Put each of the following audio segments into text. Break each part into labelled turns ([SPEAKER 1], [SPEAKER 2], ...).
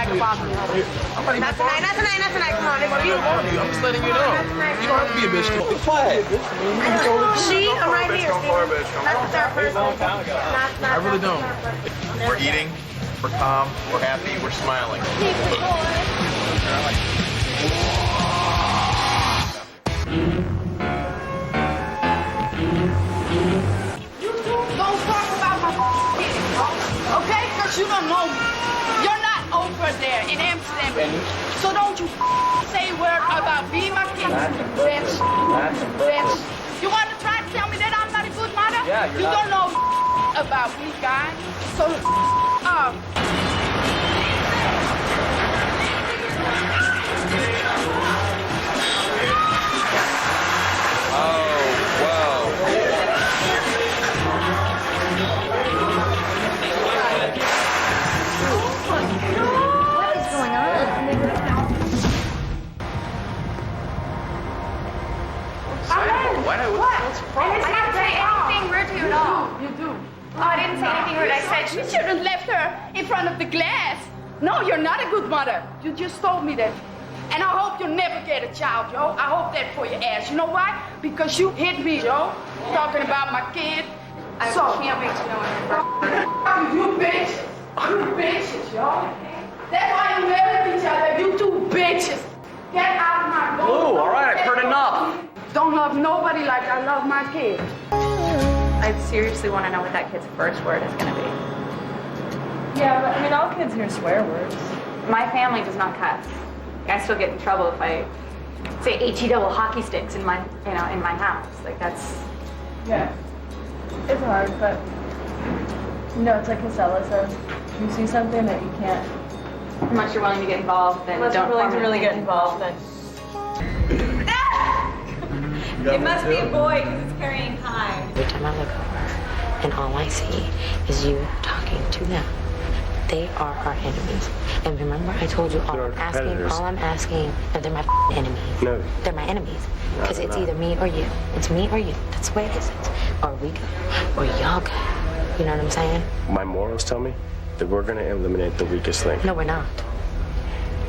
[SPEAKER 1] back and bother me.
[SPEAKER 2] I'm not even
[SPEAKER 1] Not tonight, not tonight, not tonight. Come on,
[SPEAKER 2] I'm just letting you know. You don't have to be a bitch. Be quiet.
[SPEAKER 1] See, I'm right here. That's the third person.
[SPEAKER 2] I really don't.
[SPEAKER 3] We're eating, we're calm, we're happy, we're smiling.
[SPEAKER 1] Don't talk about my kids, okay? Because you don't know me. You're not over there in Amsterdam. So don't you say a word about being my kid. Bitch. Bitch. You want to try to tell me that I'm not a good mother?
[SPEAKER 2] Yeah,
[SPEAKER 1] you don't know about me, guy. So,
[SPEAKER 4] I didn't say anything rude to you at all.
[SPEAKER 1] you do.
[SPEAKER 4] Oh, I didn't say anything rude. I said
[SPEAKER 1] You should have left her in front of the glass. No, you're not a good mother. You just told me that. And I hope you never get a child, Joe. I hope that for your ass. You know why? Because you hit me, Joe. Talking about my kid.
[SPEAKER 4] I can't wait to know when
[SPEAKER 1] You bitch. You bitches, yo. That's why you married each other. You two bitches. Get out of my door.
[SPEAKER 2] Blue, all right, I've heard enough.
[SPEAKER 1] Don't love nobody like I love my kid.
[SPEAKER 4] I seriously want to know what that kid's first word is going to be.
[SPEAKER 5] Yeah, but I mean, all kids hear swear words.
[SPEAKER 4] My family does not cuss. I still get in trouble if I say HE double hockey sticks in my, in my house. Like that's.
[SPEAKER 5] Yeah. It's hard, but it's like Casella says. You see something that you can't.
[SPEAKER 4] Unless you're willing to get involved, then
[SPEAKER 5] Unless
[SPEAKER 4] don't
[SPEAKER 5] you're willing to
[SPEAKER 4] form
[SPEAKER 5] really
[SPEAKER 4] an
[SPEAKER 5] get
[SPEAKER 4] opinion.
[SPEAKER 5] involved, then.
[SPEAKER 6] It must be a boy because it's carrying high.
[SPEAKER 7] Every time I look over, and all I see is you talking to them. They are our enemies. And remember, I told you all I'm asking, no, they're my enemies.
[SPEAKER 8] No.
[SPEAKER 7] They're my enemies. Because it's either me or you. It's me or you. That's the way it is. Or we go, or y'all go. You know what I'm saying?
[SPEAKER 8] My morals tell me that we're going to eliminate the weakest link.
[SPEAKER 7] No, we're not.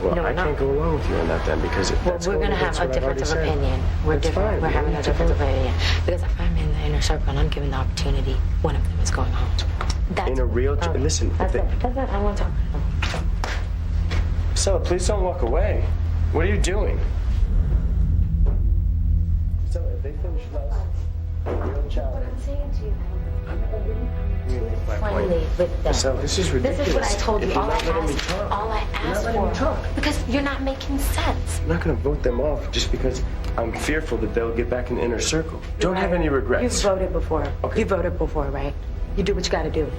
[SPEAKER 8] Well,
[SPEAKER 7] no,
[SPEAKER 8] I can't go along with you on that then because
[SPEAKER 7] we're going to have a difference of opinion. We're different. We're having a difference of opinion. Because if I'm in the inner circle and I'm given the opportunity, one of them is going home. That's
[SPEAKER 8] in a real... Listen.
[SPEAKER 7] That's it. I want to talk.
[SPEAKER 8] Stella, please don't walk away. What are you doing? Stella, if they finish last, a real challenge.
[SPEAKER 7] I'm saying to you.
[SPEAKER 8] My
[SPEAKER 7] Finally, with them.
[SPEAKER 8] So this is ridiculous.
[SPEAKER 7] This is what I told you.
[SPEAKER 8] If
[SPEAKER 7] All
[SPEAKER 8] you're
[SPEAKER 7] I
[SPEAKER 8] not letting me
[SPEAKER 7] asked,
[SPEAKER 8] talk.
[SPEAKER 7] all I
[SPEAKER 8] You're not
[SPEAKER 7] asked
[SPEAKER 8] letting me
[SPEAKER 7] for,
[SPEAKER 8] talk.
[SPEAKER 7] because you're not making sense.
[SPEAKER 8] I'm not going to vote them off just because I'm fearful that they'll get back in the inner circle. Don't have any regrets.
[SPEAKER 7] You've voted before.
[SPEAKER 8] Okay.
[SPEAKER 7] You voted before, right? You do what you got to do.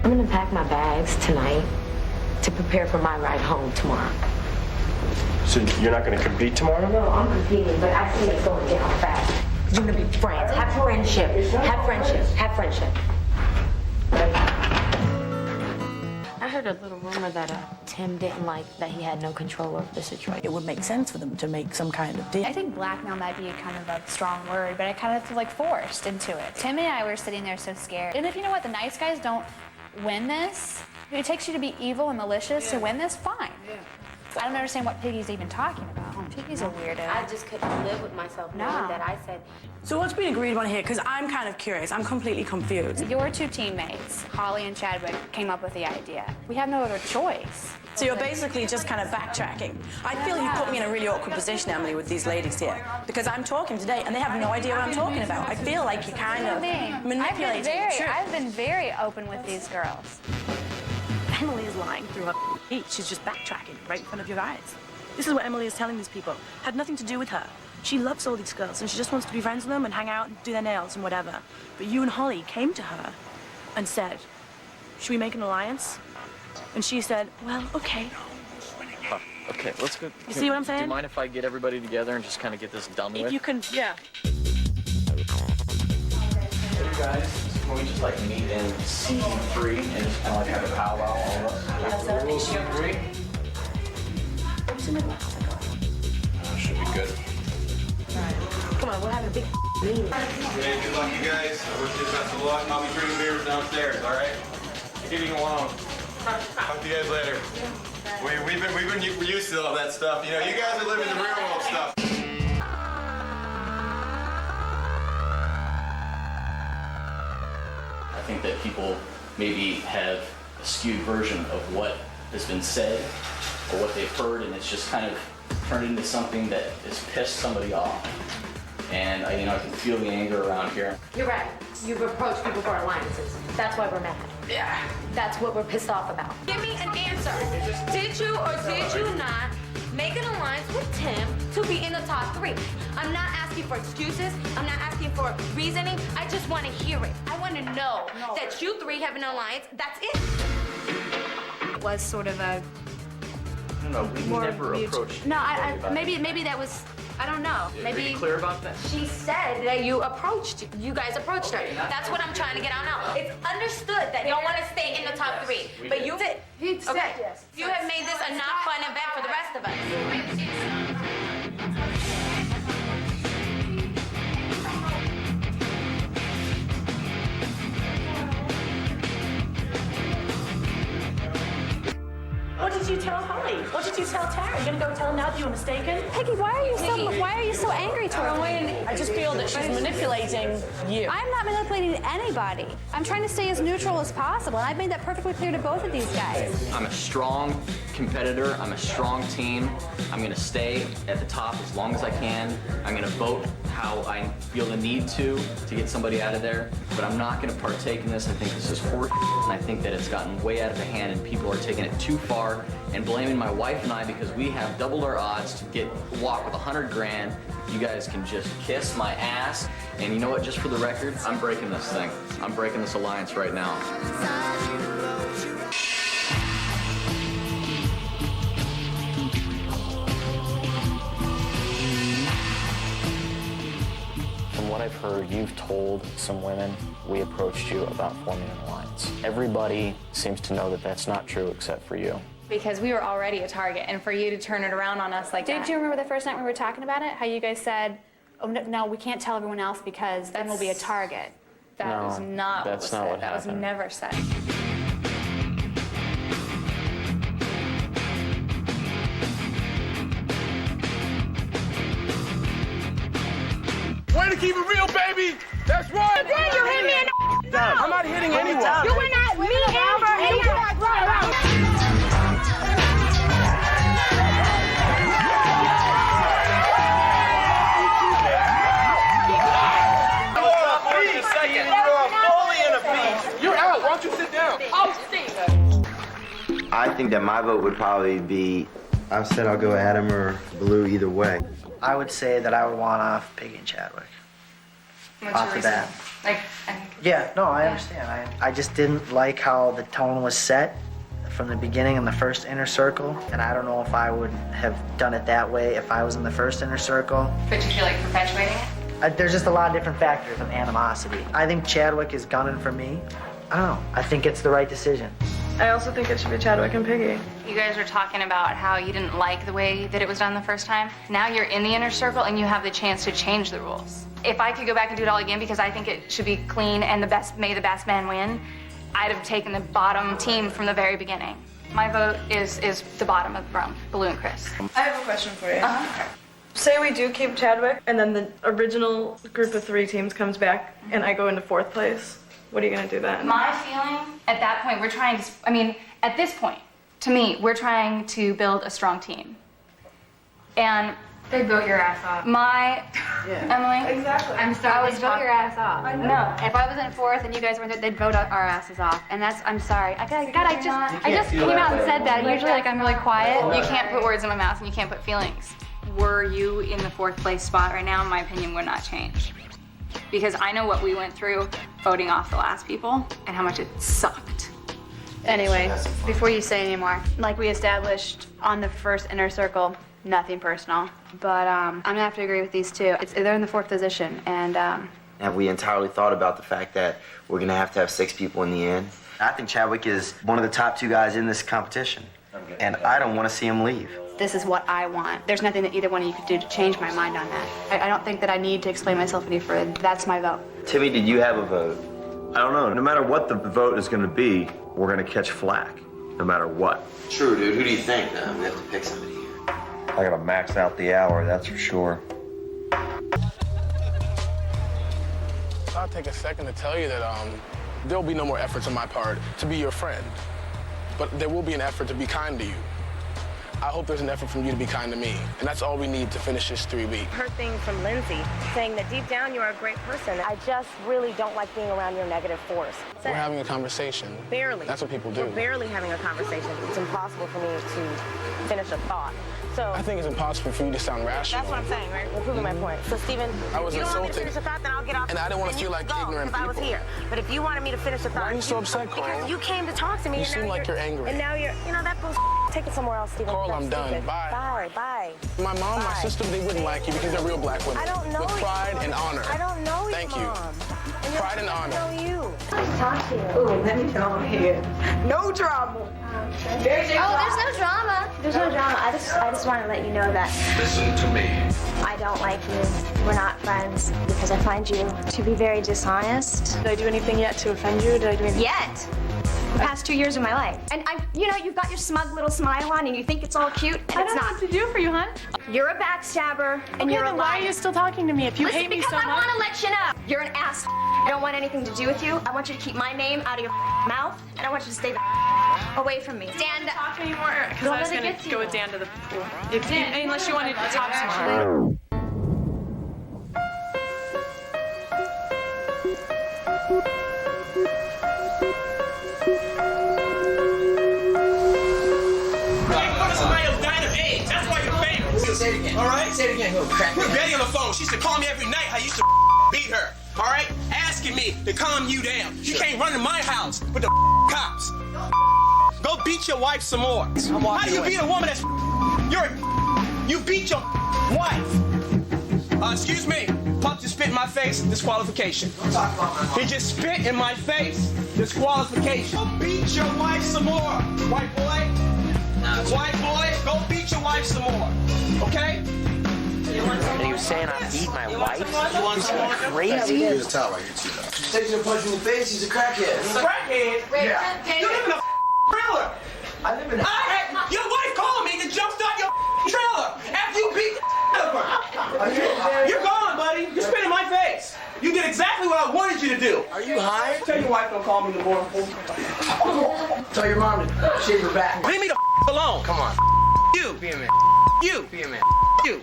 [SPEAKER 7] I'm going to pack my bags tonight to prepare for my ride home tomorrow.
[SPEAKER 8] So you're not going to compete tomorrow?
[SPEAKER 7] No, I'm competing, but I see it going down fast. You're going to be friends. Have friendship. Have friendship. Have friendship. I heard a little rumor that Tim didn't like that he had no control over the situation.
[SPEAKER 9] It would make sense for them to make some kind of deal.
[SPEAKER 10] I think blackmail might be kind of a strong word, but I kind of feel like forced into it. Tim and I were sitting there so scared. And if you know what, the nice guys don't win this. If it takes you to be evil and malicious to win this, fine. I don't understand what Piggy's even talking about. Piggy's a weirdo.
[SPEAKER 7] I just couldn't live with myself knowing that I said...
[SPEAKER 9] So what's been agreed on here? Because I'm kind of curious. I'm completely confused.
[SPEAKER 10] Your two teammates, Holly and Chadwick, came up with the idea. We have no other choice.
[SPEAKER 9] So you're basically just kind of backtracking. I feel you put me in a really awkward position, Emily, with these ladies here. Because I'm talking today, and they have no idea what I'm talking about. I feel like you kind of manipulating the truth.
[SPEAKER 10] I've been very open with these girls.
[SPEAKER 9] Emily is lying through her feet. She's just backtracking right in front of your eyes. This is what Emily is telling these people. Had nothing to do with her. She loves all these girls, and she just wants to be friends with them and hang out and do their nails and whatever. But you and Holly came to her and said, should we make an alliance? And she said, well, okay.
[SPEAKER 2] Okay, let's go.
[SPEAKER 9] You see what I'm saying?
[SPEAKER 2] Do you mind if I get everybody together and just kind of get this done with?
[SPEAKER 9] If you can, yeah.
[SPEAKER 3] Hey guys, can we just like meet in C3 and just kind of like have a powwow all of us? C3? Should be good.
[SPEAKER 7] Come on, we'll have a big meeting.
[SPEAKER 3] Hey, good luck, you guys. I wish you the best of luck. I'll be drinking beers downstairs, all right? Leave me alone. Talk to you guys later.
[SPEAKER 11] We've been used to all that stuff. You know, you guys are living the real world stuff.
[SPEAKER 3] I think that people maybe have a skewed version of what has been said or what they've heard, and it's just kind of turned into something that has pissed somebody off. And I can feel the anger around here.
[SPEAKER 7] You're right. You've approached people for alliances. That's why we're mad.
[SPEAKER 3] Yeah.
[SPEAKER 7] That's what we're pissed off about.
[SPEAKER 12] Give me an answer. Did you or did you not make an alliance with Tim to be in the top 3? I'm not asking for excuses. I'm not asking for reasoning. I just want to hear it. I want to know that you 3 have an alliance. That's it.
[SPEAKER 10] It was sort of a
[SPEAKER 3] No, we never approached.
[SPEAKER 10] No, maybe that was. I don't know.
[SPEAKER 3] Are you clear about that?
[SPEAKER 12] She said that you guys approached her. That's what I'm trying to get out now. It's understood that y'all want to stay in the top 3, but you did. Okay.
[SPEAKER 5] Yes.
[SPEAKER 12] You have made this a not fun event for the rest of us.
[SPEAKER 9] What did you tell Holly? What did you tell Tara? You gonna go tell her now that you were mistaken?
[SPEAKER 10] Peggy, why are you so angry toward me?
[SPEAKER 9] I just feel that she's manipulating you.
[SPEAKER 10] I'm not manipulating anybody. I'm trying to stay as neutral as possible, and I've made that perfectly clear to both of these guys.
[SPEAKER 3] I'm a strong competitor. I'm a strong team. I'm going to stay at the top as long as I can. I'm going to vote how I feel the need to get somebody out of there. But I'm not going to partake in this. I think this is horse, and I think that it's gotten way out of hand, and people are taking it too far and blaming my wife and I because we have doubled our odds to walk with 100 grand. You guys can just kiss my ass. And you know what? Just for the record, I'm breaking this thing. I'm breaking this alliance right now. From what I've heard, you've told some women we approached you about forming an alliance. Everybody seems to know that that's not true except for you.
[SPEAKER 4] Because we were already a target, and for you to turn it around on us like that.
[SPEAKER 10] Did you remember the first night we were talking about it? How you guys said, "Oh no, we can't tell everyone else because then we'll be a target."
[SPEAKER 4] That was not what was said. That was never said.
[SPEAKER 2] Way to keep it real, baby! That's right!
[SPEAKER 12] Then you hit me in the
[SPEAKER 2] I'm not hitting anyone.
[SPEAKER 12] You went at me, Amber, and you got brought out.
[SPEAKER 2] You're out. Why don't you sit down?
[SPEAKER 12] Oh, see.
[SPEAKER 13] I think that my vote would probably be, I said I'll go Adam or Blue either way.
[SPEAKER 14] I would say that I would want off Piggy and Chadwick. Off the bat. Yeah, no, I understand. I just didn't like how the tone was set from the beginning in the first inner circle, and I don't know if I would have done it that way if I was in the first inner circle.
[SPEAKER 4] But you feel like perpetuating it?
[SPEAKER 14] There's just a lot of different factors of animosity. I think Chadwick is gunning for me. I don't know. I think it's the right decision.
[SPEAKER 5] I also think it should be Chadwick and Piggy.
[SPEAKER 4] You guys were talking about how you didn't like the way that it was done the first time. Now you're in the inner circle and you have the chance to change the rules. If I could go back and do it all again because I think it should be clean and may the best man win, I'd have taken the bottom team from the very beginning. My vote is the bottom of the room, Blue and Chris.
[SPEAKER 5] I have a question for you.
[SPEAKER 4] Uh-huh.
[SPEAKER 5] Say we do keep Chadwick, and then the original group of 3 teams comes back, and I go into 4th place. What are you gonna do then?
[SPEAKER 4] My feeling, at that point, we're trying to, at this point, to me, we're trying to build a strong team. And
[SPEAKER 10] They'd vote your ass off.
[SPEAKER 4] Emily?
[SPEAKER 5] Exactly.
[SPEAKER 10] I'm sorry. I would vote your ass off.
[SPEAKER 5] I know.
[SPEAKER 10] No, if I was in 4th and you guys weren't there, they'd vote our asses off. And I'm sorry. I just came out and said that. Usually, I'm really quiet.
[SPEAKER 4] You can't put words in my mouth and you can't put feelings. Were you in the 4th place spot right now, in my opinion, would not change. Because I know what we went through voting off the last people and how much it sucked.
[SPEAKER 10] Anyway, before you say any more, like we established on the first inner circle, nothing personal. But I'm gonna have to agree with these 2. They're in the 4th position, and
[SPEAKER 13] Have we entirely thought about the fact that we're gonna have to have 6 people in the end? I think Chadwick is one of the top 2 guys in this competition, and I don't want to see him leave.
[SPEAKER 10] this is what I want. There's nothing that either one of you could do to change my mind on that. I don't think that I need to explain myself any further. That's my vote.
[SPEAKER 13] Timmy, did you have a vote?
[SPEAKER 11] I don't know. No matter what the vote is going to be, we're going to catch flack.
[SPEAKER 8] no matter what.
[SPEAKER 13] True, dude. Who do you think? We have to pick somebody here.
[SPEAKER 15] I gotta max out the hour, that's for sure.
[SPEAKER 2] I'll take a second to tell you that there will be no more efforts on my part to be your friend. But there will be an effort to be kind to you. I hope there's an effort from you to be kind to me. And that's all we need to finish this 3 week.
[SPEAKER 16] Heard thing from Lindsay saying that deep down you are a great person. I just really don't like being around your negative force.
[SPEAKER 2] We're having a conversation.
[SPEAKER 16] Barely.
[SPEAKER 2] That's what people do.
[SPEAKER 16] We're barely having a conversation. It's impossible for me to finish a thought. So
[SPEAKER 2] I think it's impossible for you to sound rational.
[SPEAKER 16] that's what I'm saying, right? We're proving my point. So, Stephen,
[SPEAKER 2] I was
[SPEAKER 16] if you don't want me to
[SPEAKER 2] insulted.
[SPEAKER 16] finish a thought, then I'll get off.
[SPEAKER 2] And I didn't want to
[SPEAKER 16] and
[SPEAKER 2] feel
[SPEAKER 16] you
[SPEAKER 2] like
[SPEAKER 16] can go,
[SPEAKER 2] ignorant
[SPEAKER 16] because I was
[SPEAKER 2] people.
[SPEAKER 16] here. But if you wanted me to finish a thought,
[SPEAKER 2] Why are you so upset, Carl?
[SPEAKER 16] Because you came to talk to me.
[SPEAKER 2] You
[SPEAKER 16] and now
[SPEAKER 2] seem like you're angry.
[SPEAKER 16] And now you're, that bullshit. Take it somewhere else, Stephen.
[SPEAKER 2] Carl,
[SPEAKER 16] That's
[SPEAKER 2] I'm done.
[SPEAKER 16] stupid.
[SPEAKER 2] Bye.
[SPEAKER 16] Bye. Bye.
[SPEAKER 2] My mom, my sister, they wouldn't like you because they're real black women.
[SPEAKER 16] I don't know
[SPEAKER 2] with pride
[SPEAKER 16] you.
[SPEAKER 2] and honor.
[SPEAKER 16] I don't know
[SPEAKER 2] Thank
[SPEAKER 16] your
[SPEAKER 2] you.
[SPEAKER 16] mom.
[SPEAKER 2] Pride and honor.
[SPEAKER 16] I don't know you. Talk to you.
[SPEAKER 6] Ooh, let me go here. No drama.
[SPEAKER 17] There's no drama. There's no drama. I just want to let you know that
[SPEAKER 15] Listen to me.
[SPEAKER 17] I don't like you. We're not friends because I find you to be very dishonest.
[SPEAKER 5] Did I do anything yet to offend you? Did I do anything?
[SPEAKER 17] Yet. The past 2 years of my life. And you've got your smug little smile on and you think it's all cute, and
[SPEAKER 5] I
[SPEAKER 17] it's
[SPEAKER 5] don't know
[SPEAKER 17] not.
[SPEAKER 5] what to do for you, hon.
[SPEAKER 17] You're a backstabber, and
[SPEAKER 5] Okay,
[SPEAKER 17] you're a
[SPEAKER 5] then why
[SPEAKER 17] liar.
[SPEAKER 5] are you still talking to me if you
[SPEAKER 17] Listen,
[SPEAKER 5] hate me
[SPEAKER 17] because
[SPEAKER 5] so
[SPEAKER 17] I
[SPEAKER 5] much?
[SPEAKER 17] want to let you know. You're an ass. I don't want anything to do with you. I want you to keep my name out of your mouth, and I want you to stay away from me. Stand up.
[SPEAKER 5] Talk anymore? Because I was going to go with Dan to the pool. Unless you wanted to talk some more.
[SPEAKER 11] Say it again. All right? Say it again. Put Betty on the phone. She used to call me every night. I used to beat her. All right? Asking me to calm you down. You can't run in my house with the cops. Go beat your wife some more. How do you beat a woman that's you beat your wife? Excuse me. Pup just spit in my face. Disqualification. Don't talk about my mom. He just spit in my face. Disqualification. Go beat your wife some more, white boy. White boy, go beat your wife some more. Okay?
[SPEAKER 14] And he was saying I beat my wife?
[SPEAKER 11] You want some more?
[SPEAKER 14] Crazy?
[SPEAKER 15] Here's a towel, I get you that.
[SPEAKER 13] Taking a punch in the face, he's a crackhead.
[SPEAKER 11] He's a crackhead?
[SPEAKER 13] Yeah.
[SPEAKER 11] You live in a trailer.
[SPEAKER 13] I live in a...
[SPEAKER 11] Your wife called me to jumpstart your trailer after you beat the out of her. You're gone, buddy. You spit in my face. You did exactly what I wanted you to do.
[SPEAKER 13] Are you high?
[SPEAKER 11] Tell your wife don't call me no more.
[SPEAKER 13] Tell your mom to shave her back.
[SPEAKER 11] Leave me the alone.
[SPEAKER 13] Come on.
[SPEAKER 11] You.
[SPEAKER 13] Be a man.
[SPEAKER 11] You.
[SPEAKER 13] Be a man.
[SPEAKER 11] You.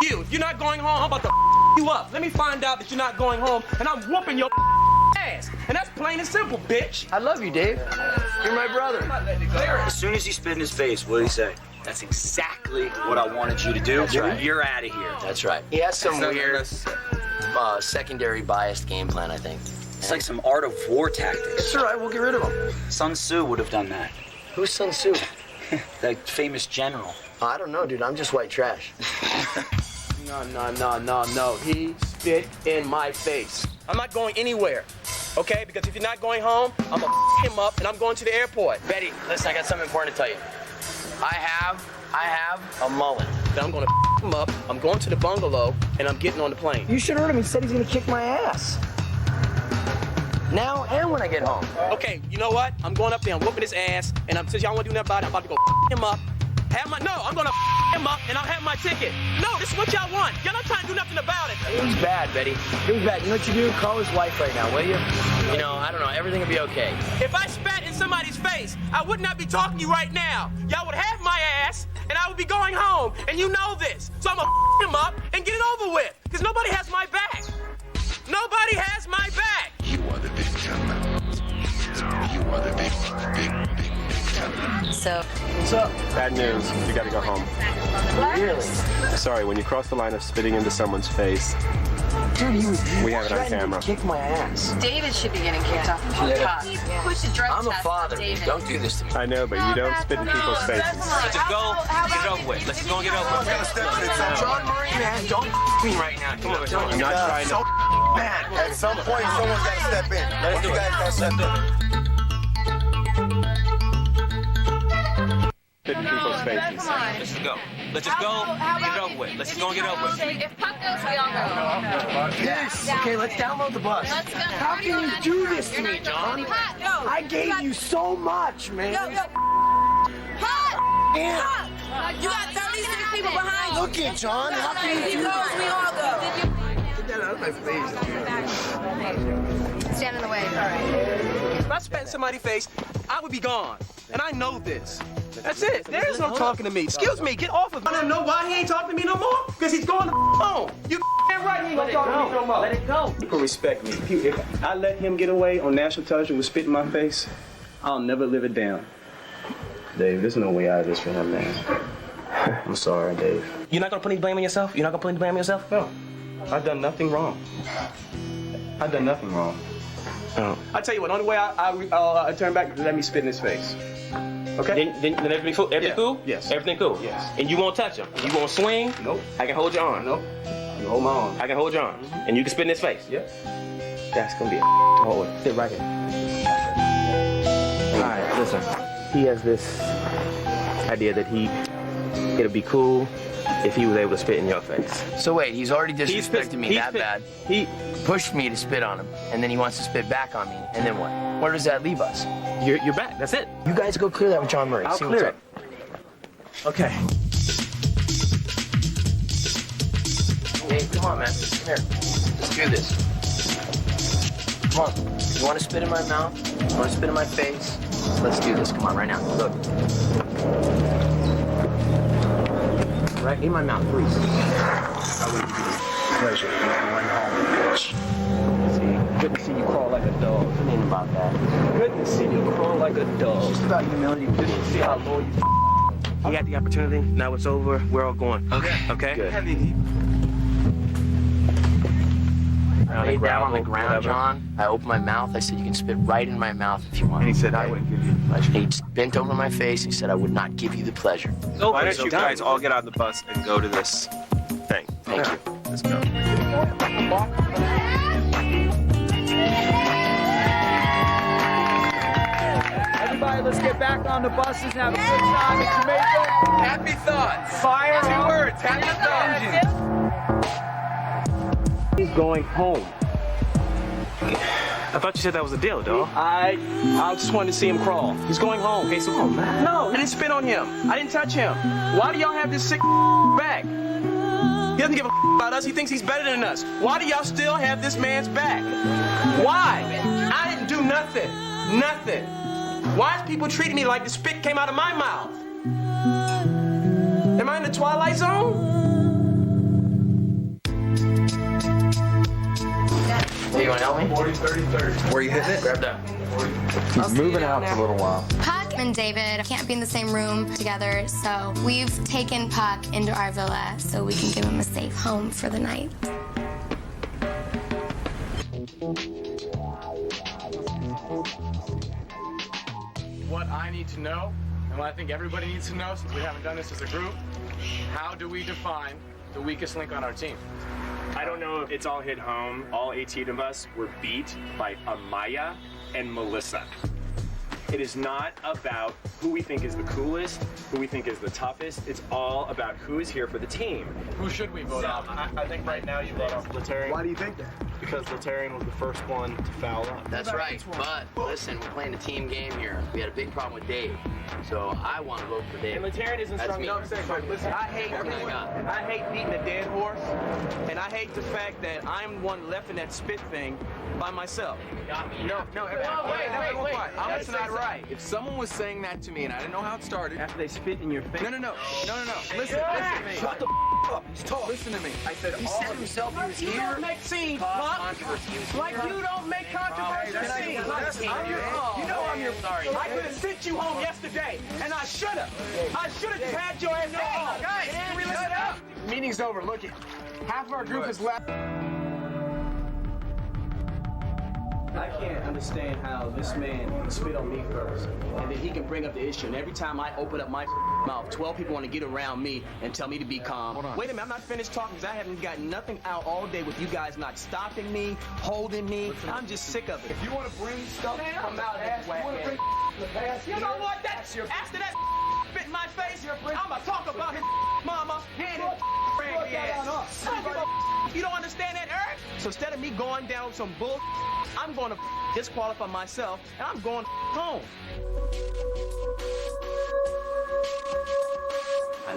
[SPEAKER 11] You. If you're not going home, I'm about to you up. Let me find out that you're not going home, and I'm whooping your ass. And that's plain and simple, bitch.
[SPEAKER 14] I love you, Dave. You're my brother.
[SPEAKER 18] As soon as he spit in his face, what did he say? That's exactly what I wanted you to do.
[SPEAKER 14] That's right.
[SPEAKER 18] You're out of here.
[SPEAKER 14] That's right. He has some weird secondary biased game plan, I think.
[SPEAKER 18] It's like some art of war tactics.
[SPEAKER 14] It's all right. We'll get rid of him.
[SPEAKER 18] Sun Tzu would have done that.
[SPEAKER 14] Who's Sun Tzu?
[SPEAKER 18] That famous general.
[SPEAKER 14] I don't know, dude. I'm just white trash.
[SPEAKER 11] No. He spit in my face. I'm not going anywhere. Okay? Because if you're not going home, I'm gonna him up and I'm going to the airport.
[SPEAKER 14] Betty, listen, I got something important to tell you. I have a mullet.
[SPEAKER 11] Then I'm gonna him up, I'm going to the bungalow, and I'm getting on the plane.
[SPEAKER 14] You should have heard him. He said he's gonna kick my ass. Now and when I get home.
[SPEAKER 11] Okay, you know what? I'm going up there, I'm whooping his ass, and since y'all want to do nothing about it, I'm about to go him up. I'm gonna him up, and I'll have my ticket. No, this is what y'all want. Y'all not trying to do nothing about it.
[SPEAKER 14] It was bad, Betty. It was bad. You know what you do? Call his wife right now, will you? You know, I don't know. Everything will be okay.
[SPEAKER 11] If I spat in somebody's face, I would not be talking to you right now. Y'all would have my ass, and I would be going home, and you know this. So I'm gonna him up and get it over with, because nobody has my back. Nobody has my back.
[SPEAKER 15] You are the victim. You are the big victim.
[SPEAKER 7] So,
[SPEAKER 8] What's up? Bad news. You gotta go home.
[SPEAKER 14] Really?
[SPEAKER 8] Sorry, when you cross the line of spitting into someone's face,
[SPEAKER 14] Dude,
[SPEAKER 8] we have it on camera.
[SPEAKER 14] Kick my ass.
[SPEAKER 4] David should be getting kicked off the top. He pushed a drug
[SPEAKER 14] I'm a
[SPEAKER 4] test
[SPEAKER 14] father.
[SPEAKER 4] on David.
[SPEAKER 14] Don't do this to me.
[SPEAKER 8] I know, but you don't spit in people's faces.
[SPEAKER 18] Let's just go. Get it over with. Let's just go and get it over with.
[SPEAKER 14] John Murray, man, don't me right now. Come on,
[SPEAKER 8] I'm not trying to.
[SPEAKER 15] Man, at some point, someone's gotta step in. One of you guys gotta step in.
[SPEAKER 8] Spit in people's faces.
[SPEAKER 18] Let's just go. Let's just go. Get it over with. Let's just go and get it over with.
[SPEAKER 4] If Puck goes, we all go.
[SPEAKER 14] Yes. Okay, let's download the bus.
[SPEAKER 4] Let's go.
[SPEAKER 14] How can you do this to me, John? I gave you so much, man.
[SPEAKER 11] You got 36 people behind you.
[SPEAKER 15] Look at John. How can you do that?
[SPEAKER 17] Stand in the way.
[SPEAKER 11] If I spat in somebody's face, I would be gone. And I know this. That's it. There's no talking to me. Excuse me, get off of me. I don't know why he ain't talking to me no more. Because he's going to home. You damn right he ain't gonna talk to me no more.
[SPEAKER 18] Let it go. People respect me. If I let him get away on national television with spit in my face, I'll never live it down. Dave, there's no way out of this for him, man. I'm sorry, Dave.
[SPEAKER 11] You're not gonna put any blame on yourself? You're not gonna put any blame on yourself?
[SPEAKER 18] No. I've done nothing wrong. I've done nothing wrong. No.
[SPEAKER 11] I tell you what, the only way I'll turn back is let me spit in his face. Okay?
[SPEAKER 19] Then everything cool? Everything cool?
[SPEAKER 11] Yes.
[SPEAKER 19] Everything cool?
[SPEAKER 11] Yes.
[SPEAKER 19] And you won't touch him? You won't swing?
[SPEAKER 11] Nope.
[SPEAKER 19] I can hold your arm?
[SPEAKER 11] Nope. You hold my arm.
[SPEAKER 19] I can hold your arm. And you can spit in his face?
[SPEAKER 11] Yep.
[SPEAKER 19] That's gonna be a hard one. Sit right here. Alright, listen. He has this idea that it'll be cool if he was able to spit in your face.
[SPEAKER 20] So wait, he's already disrespected me that bad. He pushed me to spit on him, and then he wants to spit back on me, and then what? Where does that leave us?
[SPEAKER 19] You're back, that's it.
[SPEAKER 20] You guys go clear that with John Murray.
[SPEAKER 19] I'll
[SPEAKER 20] See
[SPEAKER 19] clear
[SPEAKER 20] what's
[SPEAKER 19] it. Okay.
[SPEAKER 20] Hey, come on, man. Come here. Let's do this. Come on. You want to spit in my mouth? You want to spit in my face? Let's do this. Come on, right now. Look. Right in my mouth, please.
[SPEAKER 18] I would give you pleasure if you went home, bitch. See, good to see you crawl like a dog.
[SPEAKER 20] What do you mean about that?
[SPEAKER 18] Good to see you crawl like a dog.
[SPEAKER 20] It's just about humility.
[SPEAKER 18] Good to see how loyal you
[SPEAKER 19] He had the opportunity, now it's over, we're all going.
[SPEAKER 20] Okay.
[SPEAKER 19] Okay?
[SPEAKER 18] Good.
[SPEAKER 20] I laid down on the ground, John. I opened my mouth. I said, you can spit right in my mouth if you want.
[SPEAKER 18] And he said, I wouldn't give you the pleasure.
[SPEAKER 20] He just bent over my face. He said, I would not give you the pleasure.
[SPEAKER 18] Why don't you guys all get on the bus and go to this thing?
[SPEAKER 20] Thank you.
[SPEAKER 18] Let's go.
[SPEAKER 21] Everybody, let's get back on the buses and have a good time in Jamaica.
[SPEAKER 11] Happy thoughts.
[SPEAKER 21] Fire
[SPEAKER 11] 2 words. Happy thoughts.
[SPEAKER 19] He's going home. I thought you said that was a deal, dog.
[SPEAKER 11] I just wanted to see him crawl. He's going home. Okay, so no, I didn't spit on him. I didn't touch him. Why do y'all have this sick back? He doesn't give a about us. He thinks he's better than us. Why do y'all still have this man's back? Why? I didn't do nothing. Nothing. Why is people treating me like the spit came out of my mouth? Am I in the Twilight Zone?
[SPEAKER 20] Hey, you want to help me?
[SPEAKER 11] 40, 30, 30.
[SPEAKER 20] Where you hitting it? Grab that.
[SPEAKER 21] He's moving out for a little while.
[SPEAKER 17] Puck and David can't be in the same room together, so we've taken Puck into our villa so we can give him a safe home for the night.
[SPEAKER 2] What I need to know, and what I think everybody needs to know since we haven't done this as a group, how do we define the weakest link on our team?
[SPEAKER 8] I don't know if it's all hit home. All 18 of us were beat by Amaya and Melissa. It is not about who we think is the coolest, who we think is the toughest. It's all about who is here for the team.
[SPEAKER 2] Who should we vote off?
[SPEAKER 8] I think right now you vote off Letarian.
[SPEAKER 21] Why do you think that?
[SPEAKER 8] Because Letarian was the first one to foul up.
[SPEAKER 20] That's right, but listen, we're playing a team game here. We had a big problem with Dave, so I want to vote for Dave.
[SPEAKER 11] And Letarian isn't strong enough. Listen, I hate beating a dead horse, and I hate the fact that I'm the one left in that spit thing by myself.
[SPEAKER 2] No, wait. That's not right. If someone was saying that to me and I didn't know how it started.
[SPEAKER 11] After they spit in your face.
[SPEAKER 2] No. Listen to me.
[SPEAKER 11] Shut the up. He's talking.
[SPEAKER 2] Listen to me. I said
[SPEAKER 20] He said himself he was
[SPEAKER 11] You
[SPEAKER 20] here.
[SPEAKER 11] don't make scenes,
[SPEAKER 20] Cause
[SPEAKER 11] Buck.
[SPEAKER 20] controversy.
[SPEAKER 11] Like you don't make controversial scenes. You know I'm your.
[SPEAKER 20] Sorry.
[SPEAKER 11] I could have sent you home yesterday, and I should have. I should have just had your ass home.
[SPEAKER 2] Guys, shut up. Meeting's over. Look it. Half of our group is left.
[SPEAKER 11] I can't understand how this man can spit on me first, and then he can bring up the issue. And every time I open up my mouth, 12 people want to get around me and tell me to be calm. Wait a minute, I'm not finished talking because I haven't gotten nothing out all day with you guys not stopping me, holding me. I'm just sick of it.
[SPEAKER 2] If you want to bring stuff from out
[SPEAKER 11] ass, you want to bring the past. You know what? After that spit in my face, I'ma talk about his mama and his crazy ass. You don't understand that, Eric? So instead of me going down with some bull, I'm going to disqualify myself, and I'm going home.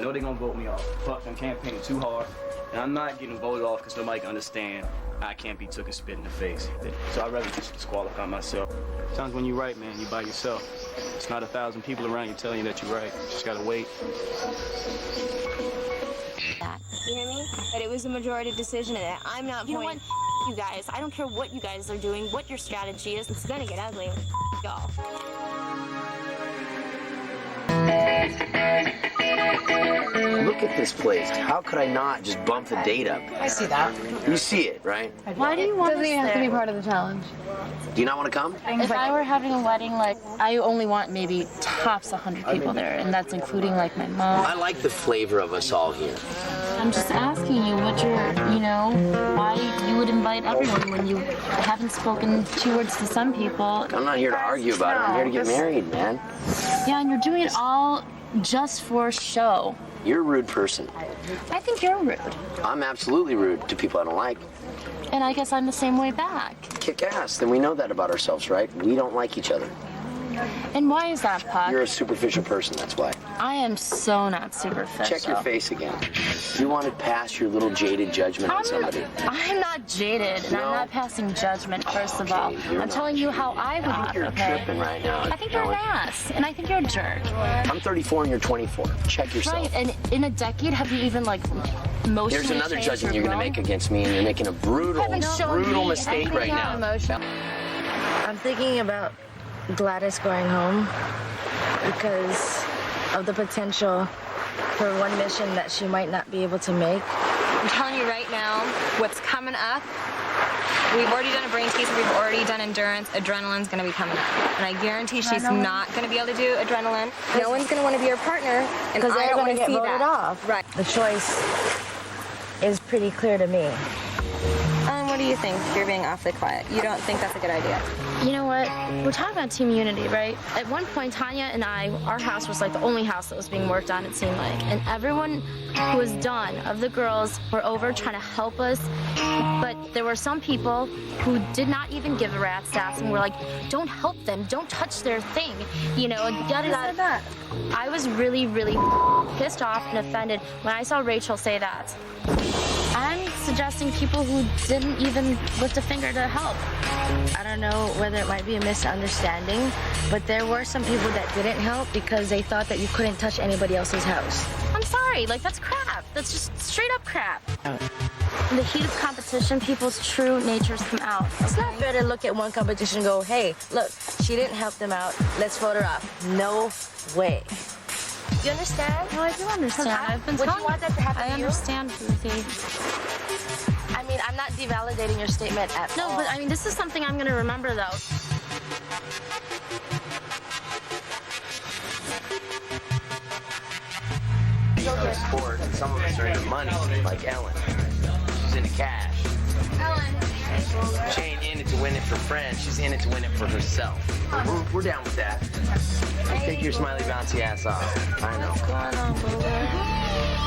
[SPEAKER 18] know they're gonna vote me off. Fuck, I'm campaigning too hard. And I'm not getting voted off because nobody can understand I can't be took and spit in the face. So I'd rather just disqualify myself. Sometimes when you're right, man, you by yourself. It's not 1,000 people around you telling you that you're right. You just gotta wait.
[SPEAKER 12] You hear me? But it was a majority decision, and I'm not pointing. You guys, I don't care what you guys are doing, what your strategy is. It's gonna get ugly. Y'all.
[SPEAKER 20] Look at this place. How could I not just bump the date up?
[SPEAKER 7] I see that.
[SPEAKER 20] You see it, right?
[SPEAKER 7] Why do you want
[SPEAKER 1] Doesn't even have to be part of the challenge.
[SPEAKER 20] Do you not want to come?
[SPEAKER 1] If I were having a wedding, like, I only want maybe tops 100 people there, and that's including, like, my mom.
[SPEAKER 20] I like the flavor of us all here.
[SPEAKER 1] I'm just asking you what you're, why you would invite everyone when you haven't spoken 2 words to some people.
[SPEAKER 20] I'm not here to argue about it. I'm here to get married, man.
[SPEAKER 1] Yeah, and you're doing it all just for show.
[SPEAKER 20] You're a rude person.
[SPEAKER 1] I think you're rude.
[SPEAKER 20] I'm absolutely rude to people I don't like.
[SPEAKER 1] And I guess I'm the same way back.
[SPEAKER 20] Kick ass. Then we know that about ourselves, right? We don't like each other.
[SPEAKER 1] And why is that, Puck?
[SPEAKER 20] You're a superficial person, that's why.
[SPEAKER 1] I am so not superficial.
[SPEAKER 20] Check your face again. You wanted past your little jaded judgment on somebody.
[SPEAKER 1] I'm not jaded, and I'm not passing judgment, first of all. I'm telling you how I would
[SPEAKER 20] I think you're tripping right now.
[SPEAKER 1] I think you're an ass, and I think you're a jerk.
[SPEAKER 20] I'm 34 and you're 24. Check yourself.
[SPEAKER 1] Right, and in a decade, have you even, emotionally
[SPEAKER 20] There's another
[SPEAKER 1] changed
[SPEAKER 20] judgment you're
[SPEAKER 1] your
[SPEAKER 20] going to
[SPEAKER 1] role?
[SPEAKER 20] make against me, and you're making a brutal mistake right now.
[SPEAKER 7] I'm thinking about Gladys going home because of the potential for one mission that she might not be able to make.
[SPEAKER 17] I'm telling you right now, what's coming up, we've already done a brain teaser, we've already done endurance, adrenaline's gonna be coming up. And I guarantee she's not gonna be able to do adrenaline. No one's gonna wanna be her partner, and
[SPEAKER 7] Because
[SPEAKER 17] I
[SPEAKER 7] they're
[SPEAKER 17] don't
[SPEAKER 7] going
[SPEAKER 17] wanna
[SPEAKER 7] to get
[SPEAKER 17] see
[SPEAKER 7] voted
[SPEAKER 17] that.
[SPEAKER 7] off.
[SPEAKER 17] Right.
[SPEAKER 7] The choice is pretty clear to me.
[SPEAKER 17] What do you think? You're being awfully quiet. You don't think that's a good idea?
[SPEAKER 1] You know what? We're talking about team unity, right? At one point, Tanya and I, our house was like the only house that was being worked on, it seemed like. And everyone who was done of the girls were over trying to help us. But there were some people who did not even give a rat's ass and were like, don't help them, don't touch their thing, and yada yada. I was really, really pissed off and offended when I saw Rachel say that. I'm suggesting people who didn't even lift a finger to help.
[SPEAKER 7] I don't know whether it might be a misunderstanding, but there were some people that didn't help because they thought that you couldn't touch anybody else's house.
[SPEAKER 1] I'm sorry, that's crap. That's just straight up crap. In the heat of competition, people's true natures come out.
[SPEAKER 7] It's not fair to look at one competition and go, hey, look, she didn't help them out. Let's vote her off. No way. Do you understand?
[SPEAKER 1] No, I do understand. I've been
[SPEAKER 7] Would
[SPEAKER 1] telling
[SPEAKER 7] you want that to happen
[SPEAKER 1] I
[SPEAKER 7] to you?
[SPEAKER 1] understand, Ruthie.
[SPEAKER 7] I mean, I'm not devalidating your statement at all.
[SPEAKER 1] No, but this is something I'm going to remember, though.
[SPEAKER 20] It's sport, and some of us are into money, like Ellen. She's into cash. She ain't in it to win it for friends. She's in it to win it for herself. We're down with that. Take your smiley bouncy ass off. I know.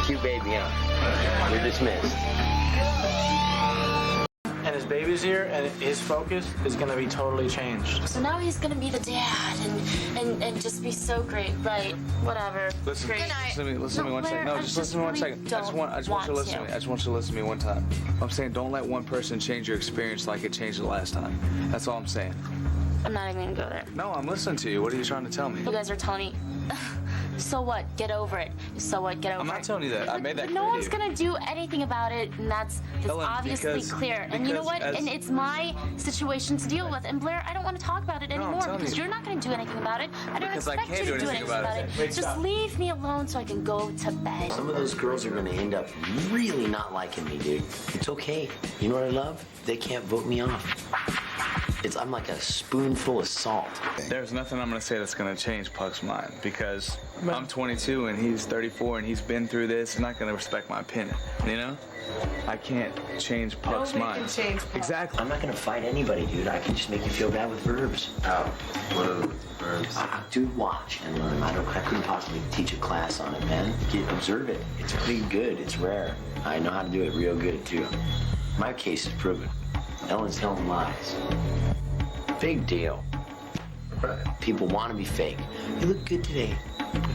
[SPEAKER 20] Cute baby, huh? You're dismissed.
[SPEAKER 22] And his baby's here, and his focus is going to be totally changed.
[SPEAKER 1] So now he's going to be the dad and just be so great, right? Whatever.
[SPEAKER 23] Listen,
[SPEAKER 1] Good night.
[SPEAKER 23] listen to me 1 second. No, just listen to me 1 second. I just want you to listen to me. I just want you to listen to me one time. I'm saying don't let one person change your experience like it changed the last time. That's all I'm saying.
[SPEAKER 1] I'm not even going to go there.
[SPEAKER 23] No, I'm listening to you. What are you trying to tell me?
[SPEAKER 1] You guys are telling me, so what? Get over it. So what? Get over it.
[SPEAKER 23] I'm not telling you that. I made that clear.
[SPEAKER 1] No one's going to do anything about it, and that's
[SPEAKER 23] Ellen,
[SPEAKER 1] obviously clear. And you know what?
[SPEAKER 23] Because
[SPEAKER 1] And it's my situation to deal with. And Blair, I don't want to talk about it anymore
[SPEAKER 23] telling
[SPEAKER 1] because
[SPEAKER 23] you.
[SPEAKER 1] you're not going to do anything about it. I don't
[SPEAKER 23] Because I
[SPEAKER 1] expect
[SPEAKER 23] can't
[SPEAKER 1] you to
[SPEAKER 23] do
[SPEAKER 1] do
[SPEAKER 23] anything
[SPEAKER 1] anything
[SPEAKER 23] about
[SPEAKER 1] about
[SPEAKER 23] it.
[SPEAKER 1] it. Just leave me alone so I can go to bed.
[SPEAKER 20] Some of those girls are going to end up really not liking me, dude. It's okay. You know what I love? They can't vote me off. I'm like a spoonful of salt.
[SPEAKER 23] There's nothing I'm going to say that's going to change Puck's mind because I'm 22 and he's 34 and he's been through this. He's not going to respect my opinion, I can't change Puck's mind. Exactly.
[SPEAKER 20] I'm not going to fight anybody, dude. I can just make you feel bad with verbs. Oh, verbs. Dude, watch and learn. I couldn't possibly teach a class on it, man. Observe it. It's pretty good. It's rare. I know how to do it real good, too. My case is proven. Ellen's telling lies. Big deal. People want to be fake. You look good today.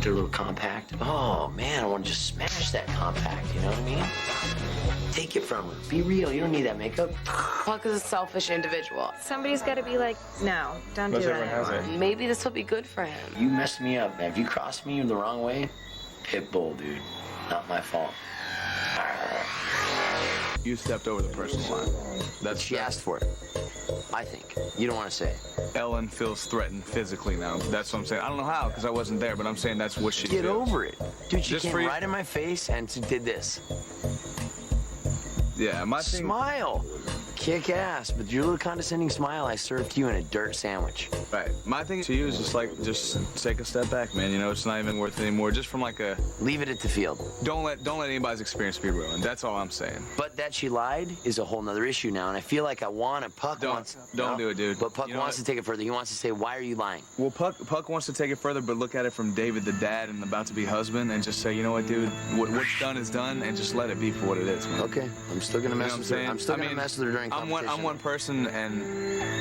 [SPEAKER 20] Do a little compact. Oh man, I want to just smash that compact, you know what I mean? Take it from her. Be real, you don't need that makeup.
[SPEAKER 3] Puck is a selfish individual.
[SPEAKER 17] Somebody's got to be like, no, don't do that.
[SPEAKER 3] Maybe this will be good for him.
[SPEAKER 20] You messed me up, man. If you crossed me the wrong way, pit bull, dude. Not my fault.
[SPEAKER 23] You stepped over the personal line.
[SPEAKER 20] She asked for it, I think. You don't want to say it.
[SPEAKER 23] Ellen feels threatened physically now. That's what I'm saying. I don't know how, because I wasn't there, but I'm saying that's what she
[SPEAKER 20] Get
[SPEAKER 23] feels.
[SPEAKER 20] over it. Dude, she
[SPEAKER 23] Just
[SPEAKER 20] came
[SPEAKER 23] for you-
[SPEAKER 20] right in my face and she did this.
[SPEAKER 23] Yeah, my thing...
[SPEAKER 20] Smile. Kick ass, but your little condescending smile I served you in a dirt sandwich.
[SPEAKER 23] Right. My thing to you is just take a step back, man. You know, it's not even worth it anymore. Just from like a...
[SPEAKER 20] Leave it at the field.
[SPEAKER 23] Don't let anybody's experience be ruined. That's all I'm saying.
[SPEAKER 20] But that she lied is a whole nother issue now, and I feel like Puck wants...
[SPEAKER 23] Don't do it, dude.
[SPEAKER 20] But Puck wants to take it further. He wants to say, why are you lying?
[SPEAKER 23] Well, Puck wants to take it further, but look at it from David the dad and about to be husband and just say, you know what, dude, what's done is done, and just let it be for what it is, man.
[SPEAKER 20] Okay, I'm still gonna mess with her. I'm still gonna mess with her during competition.
[SPEAKER 23] I'm one person, and,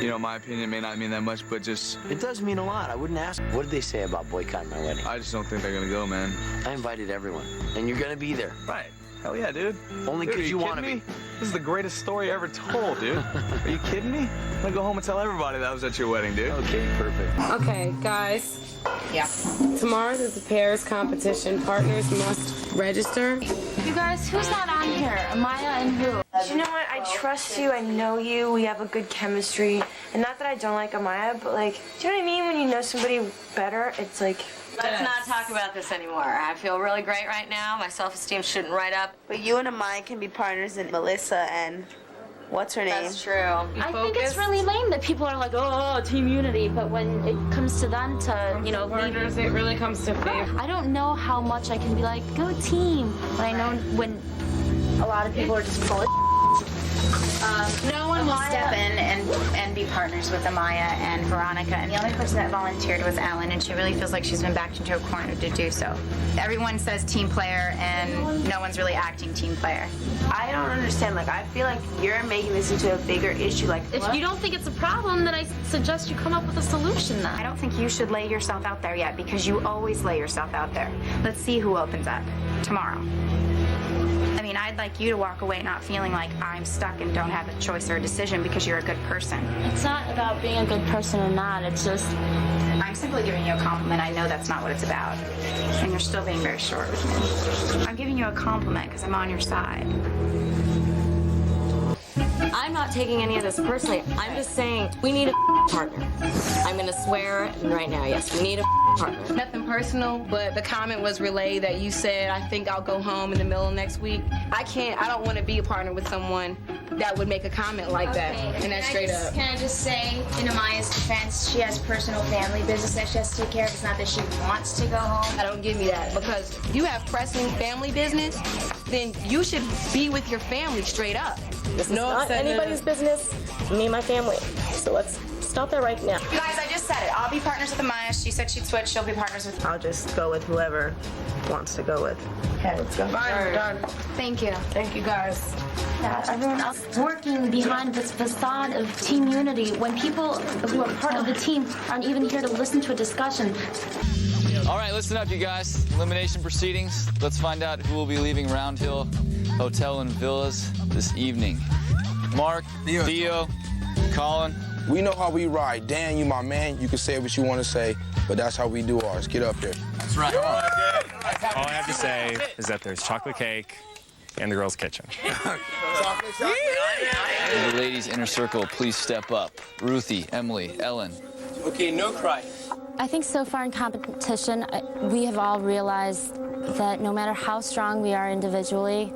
[SPEAKER 23] you know, my opinion may not mean that much, but just...
[SPEAKER 20] It does mean a lot. I wouldn't ask. What did they say about boycotting my wedding?
[SPEAKER 23] I just don't think they're gonna go, man.
[SPEAKER 20] I invited everyone, and you're gonna be there.
[SPEAKER 23] Right. Hell yeah, dude.
[SPEAKER 20] Only because you want to be.
[SPEAKER 23] This is the greatest story ever told, dude. Are you kidding me? I'm gonna go home and tell everybody that I was at your wedding, dude.
[SPEAKER 20] Okay, perfect.
[SPEAKER 3] Okay, guys. Yeah. Tomorrow is the pairs competition. Partners must register.
[SPEAKER 1] You guys, who's not on here? Amaya and who?
[SPEAKER 12] You know what? I trust you. I know you. We have a good chemistry. And not that I don't like Amaya, but like, do you know what I mean? When you know somebody better, it's like...
[SPEAKER 9] Let's not talk about this anymore. I feel really great right now. My self-esteem's shooting right up.
[SPEAKER 6] But you and Amaya can be partners in Melissa and what's her name?
[SPEAKER 9] That's true.
[SPEAKER 1] I think it's really lame that people are like, oh, team unity, but when it comes to them to, you know,
[SPEAKER 3] partners, it really comes to faith.
[SPEAKER 1] I don't know how much I can be like, go team, but I know when a lot of people are just full of
[SPEAKER 10] No one will step in and be partners with Amaya and Veronica, and the only person that volunteered was Ellen, and she really feels like she's been backed into a corner to do so. Everyone says team player, and no one's really acting team player.
[SPEAKER 12] I don't understand. Like, I feel like you're making this into a bigger issue. Like,
[SPEAKER 1] if you don't think it's a problem, then I suggest you come up with a solution then.
[SPEAKER 10] I don't think you should lay yourself out there yet, because you always lay yourself out there. Let's see who opens up tomorrow. I mean, I'd like you to walk away not feeling like I'm stuck and don't have a choice or a decision because you're a good person.
[SPEAKER 1] It's not about being a good person or not. It's just...
[SPEAKER 10] I'm simply giving you a compliment. I know that's not what it's about. And you're still being very short with me. I'm giving you a compliment because I'm on your side.
[SPEAKER 7] I'm not taking any of this personally. I'm just saying we need a partner. I'm gonna swear right now, yes, we need a partner.
[SPEAKER 3] Nothing personal, but the comment was relayed that you said, I think I'll go home in the middle of next week. I don't want to be a partner with someone that would make a comment like that. And that's straight up.
[SPEAKER 10] Can I just say, in Amaya's defense, she has personal family business that she has to take care of. It's not that she wants to go home.
[SPEAKER 3] I don't give me that, because if you have pressing family business, then you should be with your family straight up.
[SPEAKER 24] It's not anybody's business, me and my family. So let's stop there right now.
[SPEAKER 10] You guys, I just said it. I'll be partners with Amaya. She said she'd switch. She'll be partners with...
[SPEAKER 5] I'll just go with whoever wants to go with. Okay, let's go.
[SPEAKER 3] Fine, done.
[SPEAKER 10] Thank you.
[SPEAKER 3] Thank you, guys.
[SPEAKER 1] Yeah, everyone else working behind this facade of team unity when people who are part of the team aren't even here to listen to a discussion.
[SPEAKER 25] All right, listen up, you guys. Elimination proceedings. Let's find out who will be leaving Round Hill Hotel and Villas this evening. Mark, Theo, Colin.
[SPEAKER 2] We know how we ride. Dan, you my man. You can say what you want to say, but that's how we do ours. Get up there.
[SPEAKER 25] That's right.
[SPEAKER 8] All I have to say is that there's chocolate cake in the girls' kitchen.
[SPEAKER 25] Will the ladies' inner circle please step up? Ruthie, Emily, Ellen.
[SPEAKER 11] Okay, no cry.
[SPEAKER 1] I think so far in competition, we have all realized that no matter how strong we are individually,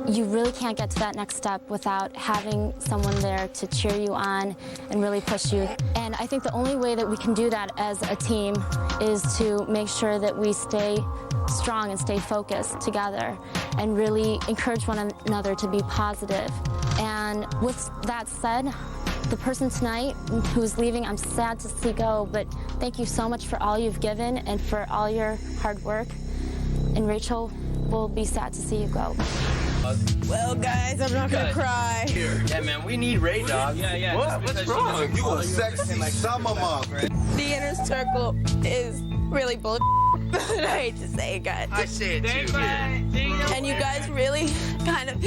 [SPEAKER 1] you really can't get to that next step without having someone there to cheer you on and really push you. And I think the only way that we can do that as a team is to make sure that we stay strong and stay focused together and really encourage one another to be positive. And with that said, the person tonight who's leaving, I'm sad to see go, but thank you so much for all you've given and for all your hard work. And Rachel will be sad to see you go.
[SPEAKER 6] Well, guys, I'm not gonna cry.
[SPEAKER 11] Yeah, man, we need Ray, dog.
[SPEAKER 20] Yeah.
[SPEAKER 11] What's wrong?
[SPEAKER 26] You a sexy summer mom.
[SPEAKER 6] The inner circle is really bullshit.
[SPEAKER 4] I hate to say it, guys.
[SPEAKER 11] I say it too.
[SPEAKER 4] And you guys really kind of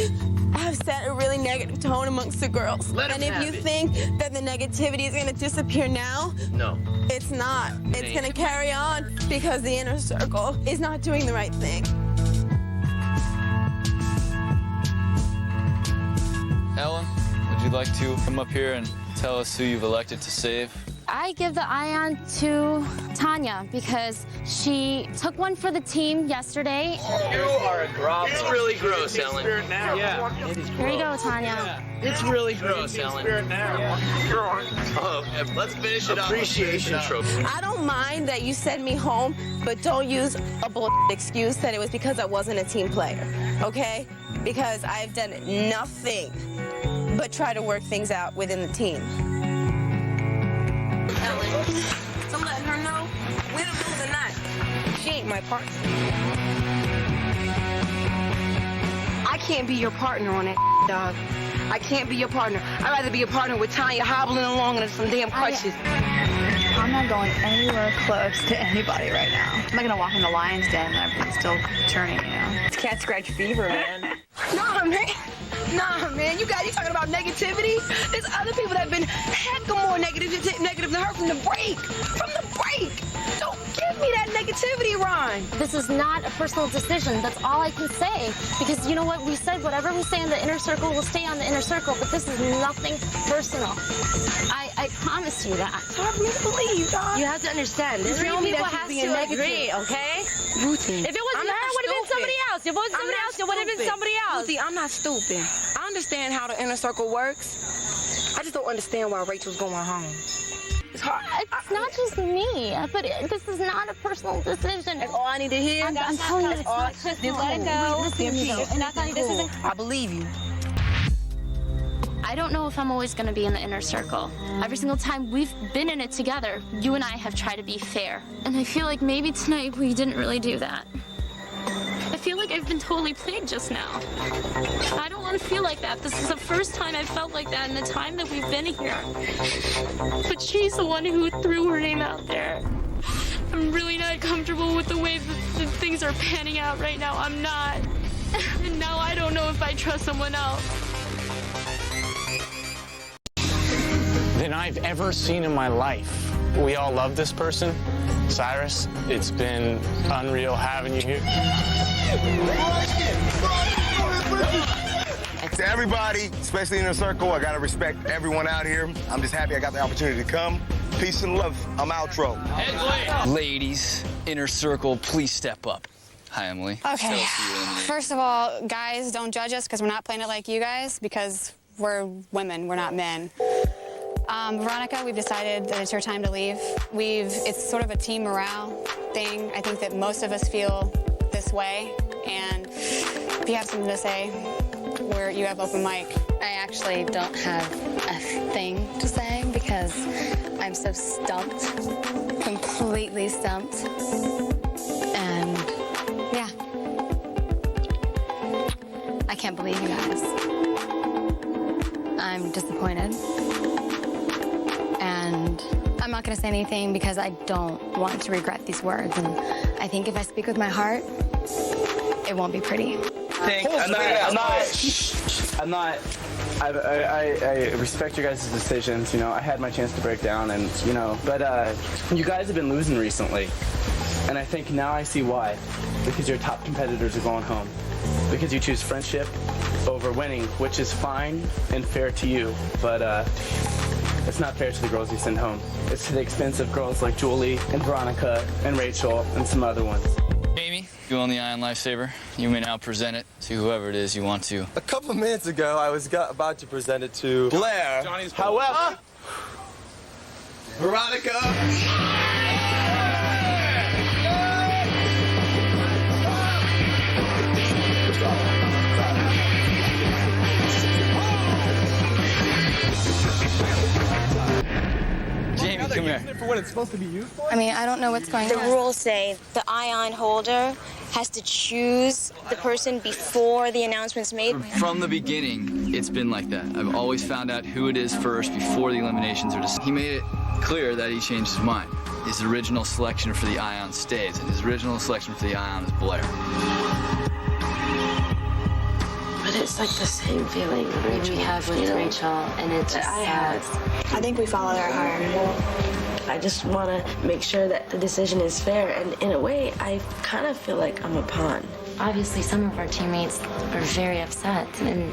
[SPEAKER 4] have set a really negative tone amongst the girls. And if you think that the negativity is gonna disappear now,
[SPEAKER 20] No.
[SPEAKER 4] it's not. It's gonna carry on because the inner circle is not doing the right thing.
[SPEAKER 25] Ellen, would you like to come up here and tell us who you've elected to save?
[SPEAKER 1] I give the ion to Tanya because she took one for the team yesterday.
[SPEAKER 20] You are a grovel. It's really gross, Ellen.
[SPEAKER 18] Yeah.
[SPEAKER 20] It is
[SPEAKER 1] Here you go,
[SPEAKER 20] gross.
[SPEAKER 1] Tanya.
[SPEAKER 20] It's really gross, Ellen. Oh, let's finish it up. Appreciation trophy.
[SPEAKER 4] I don't mind that you send me home, but don't use a bullshit excuse that it was because I wasn't a team player, okay? Because I've done nothing but try to work things out within the team. Ellen, so I'm letting her know we're the rules or not. She ain't my partner.
[SPEAKER 3] I can't be your partner on that, dog. I can't be your partner. I'd rather be a partner with Tanya hobbling along on some damn crutches.
[SPEAKER 10] I'm not going anywhere close to anybody right now. I'm not gonna walk in the lion's den and everything's still turning, you know? It's cat scratch fever, man.
[SPEAKER 3] Nah, man. Nah, man. You talking about negativity? There's other people that have been heck more negative than her from the break. From the break. Don't give me that negativity, Ron.
[SPEAKER 1] This is not a personal decision. That's all I can say. Because you know what? We said whatever we say in the inner circle will stay on the inner circle, but this is nothing personal. I promise you that.
[SPEAKER 3] It's hard for me to believe, dog. You have to understand. There's
[SPEAKER 1] Three
[SPEAKER 3] no me
[SPEAKER 1] people
[SPEAKER 3] that's
[SPEAKER 1] has
[SPEAKER 3] being
[SPEAKER 1] to
[SPEAKER 3] negative.
[SPEAKER 1] agree, okay?
[SPEAKER 3] Ruthie.
[SPEAKER 1] If it wasn't her, it would have been somebody else. If it wasn't somebody else, it would have been somebody else.
[SPEAKER 3] Ruthie, I'm not stupid. I understand how the inner circle works. I just don't understand why Rachel's going home. It's hard.
[SPEAKER 1] It's not just me, but this is not a personal decision.
[SPEAKER 3] That's all I need to hear.
[SPEAKER 1] I'm telling you, it's not personal.
[SPEAKER 3] Let it go.
[SPEAKER 1] Listen to me, though. And that's not, this isn't.
[SPEAKER 3] I believe you.
[SPEAKER 1] I don't know if I'm always going to be in the inner circle. Every single time we've been in it together, you and I have tried to be fair. And I feel like maybe tonight we didn't really do that. I feel like I've been totally played just now. I don't want to feel like that. This is the first time I've felt like that in the time that we've been here. But she's the one who threw her name out there. I'm really not comfortable with the way that things are panning out right now. I'm not. And now I don't know if I trust someone else.
[SPEAKER 22] Than I've ever seen in my life. We all love this person, Cyrus. It's been unreal having you here.
[SPEAKER 13] To everybody, especially in the circle, I gotta respect everyone out here. I'm just happy I got the opportunity to come. Peace and love. I'm outro.
[SPEAKER 25] Ladies, inner circle, please step up. Hi, Emily.
[SPEAKER 10] Okay. First of all, guys, don't judge us because we're not playing it like you guys because we're women, we're not men. Veronica, we've decided that it's your time to leave. It's sort of a team morale thing. I think that most of us feel this way. And if you have something to say, where you have open mic.
[SPEAKER 7] I actually don't have a thing to say because I'm so stumped, completely stumped. And yeah, I can't believe you guys. I'm disappointed. And I'm not going to say anything because I don't want to regret these words. And I think if I speak with my heart, it won't be pretty.
[SPEAKER 18] I respect your guys' decisions. You know, I had my chance to break down, and you know, but you guys have been losing recently, and I think now I see why. Because your top competitors are going home. Because you choose friendship over winning, which is fine and fair to you, but it's not fair to the girls you send home. It's to the expense of girls like Julie and Veronica and Rachel and some other ones.
[SPEAKER 25] Amy, you own the Ion Lifesaver. You may now present it to whoever it is you want to.
[SPEAKER 14] A couple minutes ago, I was about to present it to Blair. However,
[SPEAKER 11] Veronica.
[SPEAKER 25] Jamie, come here.
[SPEAKER 14] For what it's supposed to be used for?
[SPEAKER 7] I mean, I don't know what's going on.
[SPEAKER 15] The rules say the ion holder has to choose the person before the announcement's made.
[SPEAKER 25] From the beginning, it's been like that. I've always found out who it is first before the eliminations are decided. He made it clear that he changed his mind. His original selection for the Ion stays, and his original selection for the Ion is Blair.
[SPEAKER 7] But it's like the same feeling we have with Rachel, and it's just sad.
[SPEAKER 15] I think we followed our heart.
[SPEAKER 7] I just want to make sure that the decision is fair, and in a way, I kind of feel like I'm a pawn. Obviously, some of our teammates are very upset, and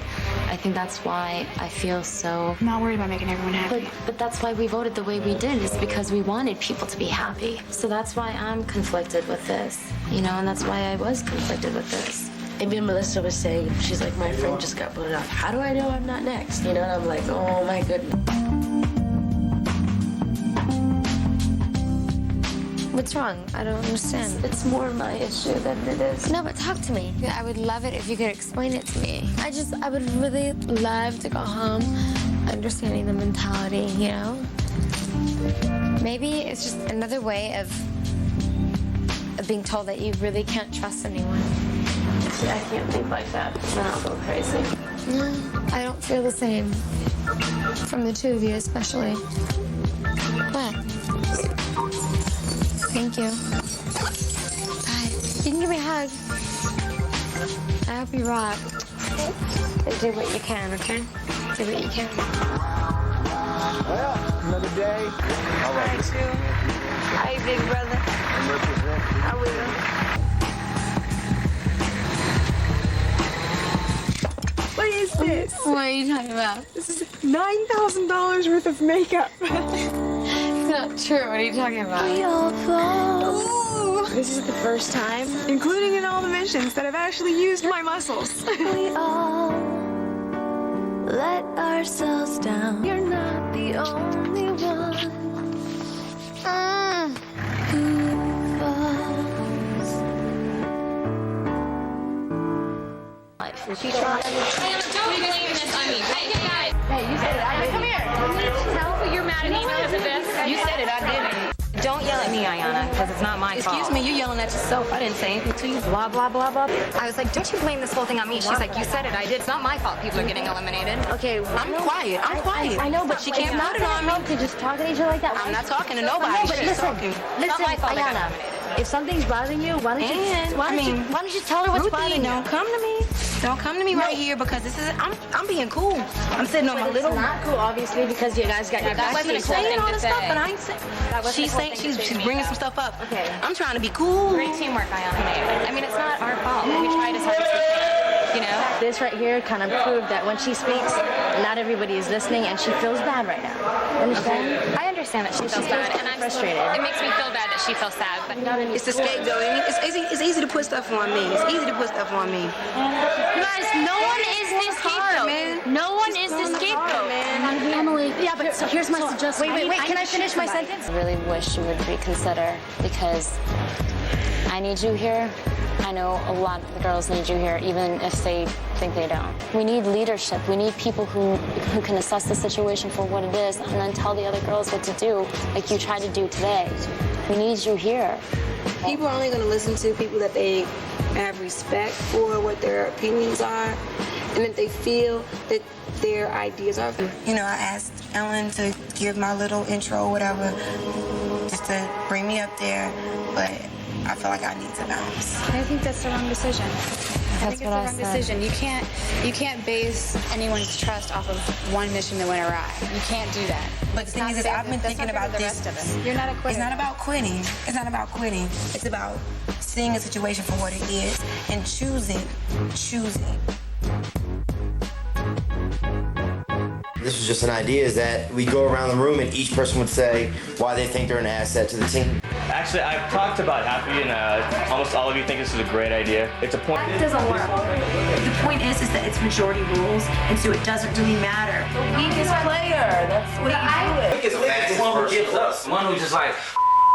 [SPEAKER 7] I think that's why I feel so...
[SPEAKER 15] I'm not worried about making everyone happy.
[SPEAKER 7] But that's why we voted the way we did, is because we wanted people to be happy. So that's why I'm conflicted with this, you know, and that's why I was conflicted with this. Even Melissa was saying, she's like, my friend just got voted off. How do I know I'm not next? You know, and I'm like, oh my goodness.
[SPEAKER 16] What's wrong? I don't understand.
[SPEAKER 7] It's more my issue than it is.
[SPEAKER 16] No, but talk to me. I would love it if you could explain it to me. I would really love to go home understanding the mentality, you know? Maybe it's just another way of being told that you really can't trust anyone.
[SPEAKER 7] See, I can't think like that. Then I'll go crazy.
[SPEAKER 16] No, I don't feel the same. From the two of you, especially. What? Thank you. Bye. You can give me a hug. I hope you rock. Do what you can, okay? Do what you can.
[SPEAKER 13] Well, another day. All right.
[SPEAKER 16] Hi, Sue. Hi, big brother. I will.
[SPEAKER 3] What is this?
[SPEAKER 16] What are you talking about?
[SPEAKER 3] This is $9,000 worth of makeup.
[SPEAKER 16] It's not true. What are you talking about?
[SPEAKER 3] Ooh. This is the first time, including in all the missions, that I've actually used my muscles.
[SPEAKER 17] We all let ourselves down. You're not the only one who falls.
[SPEAKER 7] She's trying.
[SPEAKER 12] Don't blame this on me. Hey,
[SPEAKER 7] you said it.
[SPEAKER 12] come here. Tell who you're mad at me because of this.
[SPEAKER 4] You said it, I didn't. Don't yell at me, Ayana, because it's not my fault.
[SPEAKER 12] Excuse me, you're yelling at yourself. I didn't say anything to you. Blah, blah, blah, blah. I was like, don't you blame this whole thing on me. She's like, you said it, I did. It's not my fault people are getting eliminated.
[SPEAKER 7] Okay,
[SPEAKER 12] I'm quiet. I'm quiet.
[SPEAKER 7] I know, but
[SPEAKER 12] she can't put it on me.
[SPEAKER 7] To just talk to each other like that.
[SPEAKER 12] I'm not talking to nobody.
[SPEAKER 7] No, but
[SPEAKER 12] She's
[SPEAKER 7] listen,
[SPEAKER 12] talking.
[SPEAKER 7] listen,
[SPEAKER 12] It's not my fault I got
[SPEAKER 7] Ayana,
[SPEAKER 12] eliminated.
[SPEAKER 7] if something's bothering you, why don't you tell her what's bothering you?
[SPEAKER 12] Don't come to me. Don't come to me right here because this is I'm being cool. I'm sitting on my little.
[SPEAKER 7] It's not cool, obviously, because you guys got your
[SPEAKER 12] That
[SPEAKER 7] back
[SPEAKER 12] wasn't saying all this stuff, and I ain't saying. She's saying she's bringing some stuff up.
[SPEAKER 7] Okay.
[SPEAKER 12] I'm trying to be cool.
[SPEAKER 9] Great teamwork, Ayana. I mean, it's not our fault. We tried as hard as we could, you know?
[SPEAKER 7] This right here kind of proved that when she speaks, not everybody is listening, and she feels bad right now. Understand?
[SPEAKER 9] Okay. I understand that she feels bad, and I'm
[SPEAKER 7] frustrated.
[SPEAKER 9] It makes me feel bad that she feels sad, but
[SPEAKER 3] It's the scapegoating. It's easy to put stuff on me. It's easy to put stuff on me.
[SPEAKER 9] you guys, no one is the scapegoat. No one is the scapegoat.
[SPEAKER 7] Emily, yeah, but so here's my suggestion.
[SPEAKER 9] Wait, can I finish my sentence?
[SPEAKER 7] I really wish you would reconsider, because I need you here. I know a lot of the girls need you here, even if they think they don't. We need leadership. We need people who can assess the situation for what it is and then tell the other girls what to do, like you tried to do today. We need you here.
[SPEAKER 3] People are only going to listen to people that they have respect for, what their opinions are, and that they feel that their ideas are.
[SPEAKER 4] You know, I asked Ellen to give my little intro or whatever, just to bring me up there, but I feel like I need to bounce.
[SPEAKER 10] I think that's the wrong decision. I think it's the wrong decision. You can't base anyone's trust off of one mission that went awry. You can't do that.
[SPEAKER 4] But the thing is, I've been thinking about this.
[SPEAKER 10] You're not a quitter.
[SPEAKER 4] It's not about quitting. It's not about quitting. It's about seeing a situation for what it is and choosing.
[SPEAKER 20] This was just an idea, is that we go around the room and each person would say why they think they're an asset to the team.
[SPEAKER 18] Actually, I've talked about Happy, and almost all of you think this is a great idea. It's a point.
[SPEAKER 3] That doesn't work. The point is that it's majority rules, and so it doesn't really matter.
[SPEAKER 7] The weakest player, that's what you do.
[SPEAKER 11] Weakest is the one who gives up. The one who's just like,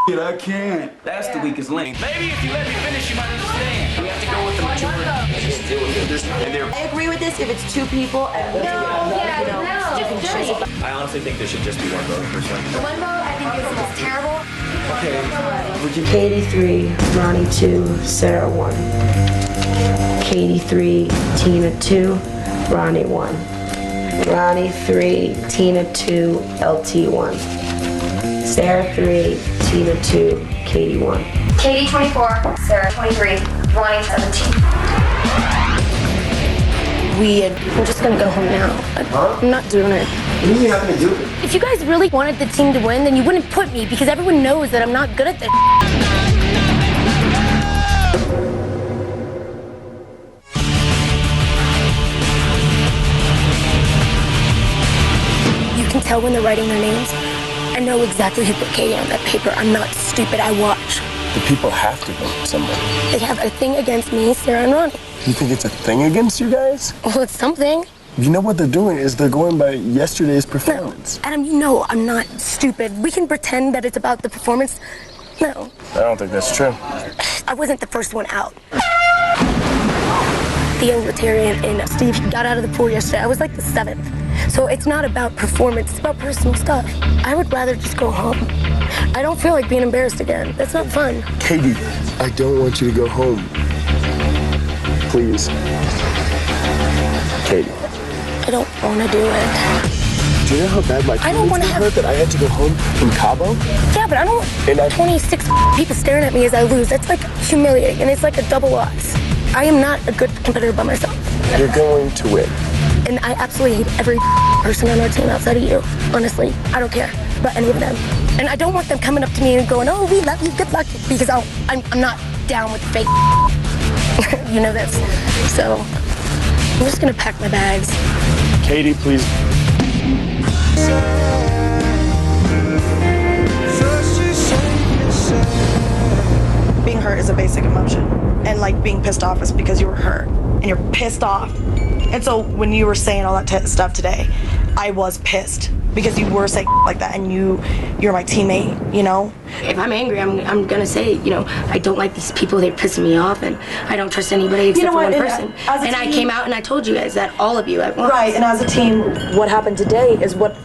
[SPEAKER 11] it, I can't. That's the weakest link. Maybe if you let me finish, you might understand. We have to go with the majority and just deal with this.
[SPEAKER 3] I agree with this if it's two people and you can choose.
[SPEAKER 18] I honestly think there should just be one vote, personally.
[SPEAKER 16] The one vote I think is terrible.
[SPEAKER 18] Okay.
[SPEAKER 7] Katie 3, Ronnie 2, Sarah 1. Katie 3, Tina 2, Ronnie 1. Ronnie 3, Tina 2, LT 1.
[SPEAKER 3] Sarah 3, Tina 2, Katie 1.
[SPEAKER 5] Katie 24, Sarah 23, Vonnie 17.
[SPEAKER 16] I'm just gonna go home now. I'm not doing it.
[SPEAKER 11] What do you mean you're not gonna do it?
[SPEAKER 16] If you guys really wanted the team to win, then you wouldn't put me because everyone knows that I'm not good at this. You can tell when they're writing their names. I know exactly who put Katie on that paper. I'm not stupid. I watch.
[SPEAKER 13] The people have to vote somebody.
[SPEAKER 16] They have a thing against me, Sarah and Ronnie.
[SPEAKER 13] You think it's a thing against you guys?
[SPEAKER 16] Well, it's something.
[SPEAKER 13] You know what they're doing is they're going by yesterday's performance.
[SPEAKER 16] No, Adam, you know I'm not stupid. We can pretend that it's about the performance. No.
[SPEAKER 13] I don't think that's true.
[SPEAKER 16] I wasn't the first one out. Theo, Letarian, and Steve got out of the pool yesterday. I was like the 7th. So it's not about performance, it's about personal stuff. I would rather just go home. I don't feel like being embarrassed again. That's not fun.
[SPEAKER 13] Katie, I don't want you to go home. Please. Katie.
[SPEAKER 16] I don't want to do it.
[SPEAKER 13] Do you know how bad my feelings hurt that I had to go home in Cabo?
[SPEAKER 16] Yeah, but I don't want 26 people staring at me as I lose. That's like humiliating, and it's like a double loss. I am not a good competitor by myself.
[SPEAKER 13] You're going to win.
[SPEAKER 16] And I absolutely hate every person on our team outside of you. Honestly, I don't care about any of them. And I don't want them coming up to me and going, "Oh, we love you, good luck," because I'm not down with fake. You know this. So I'm just gonna pack my bags.
[SPEAKER 13] Katie, please.
[SPEAKER 3] Being hurt is a basic emotion. And like being pissed off is because you were hurt and you're pissed off. And so when you were saying all that stuff today, I was pissed because you were saying like that and you're my teammate, you know?
[SPEAKER 16] If I'm angry, I'm gonna say, you know, I don't like these people, they're pissing me off, and I don't trust anybody except for one person. And I came out and I told you guys that, all of you at once.
[SPEAKER 3] Right, and as a team, what happened today is what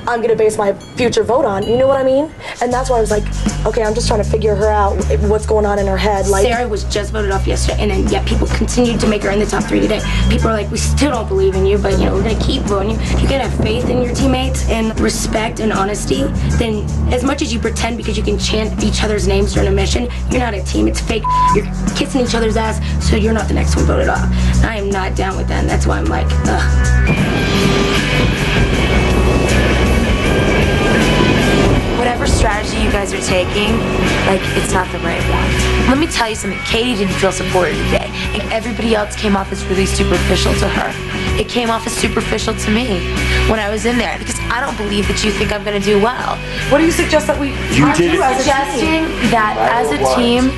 [SPEAKER 3] I'm gonna base my future vote on. You know what I mean? And that's why I was like, okay, I'm just trying to figure her out, what's going on in her head. Like,
[SPEAKER 16] Sarah was just voted off yesterday, and then yet people continued to make her in the top 3 today. People are like, we still don't believe in you, but you know, we're gonna keep voting you. If you can have faith in your teammates and respect and honesty, then as much as you pretend because you can chant each other's names during a mission, you're not a team, it's fake. You're kissing each other's ass, so you're not the next one voted off. I am not down with that, and that's why I'm like, ugh.
[SPEAKER 5] Whatever strategy you guys are taking, like, it's not the right one. Let me tell you something. Katie didn't feel supported today, and everybody else came off as really superficial to her. It came off as superficial to me when I was in there, because I don't believe that you think I'm going to do well.
[SPEAKER 3] What do you suggest that we
[SPEAKER 5] do? I'm suggesting that as a team,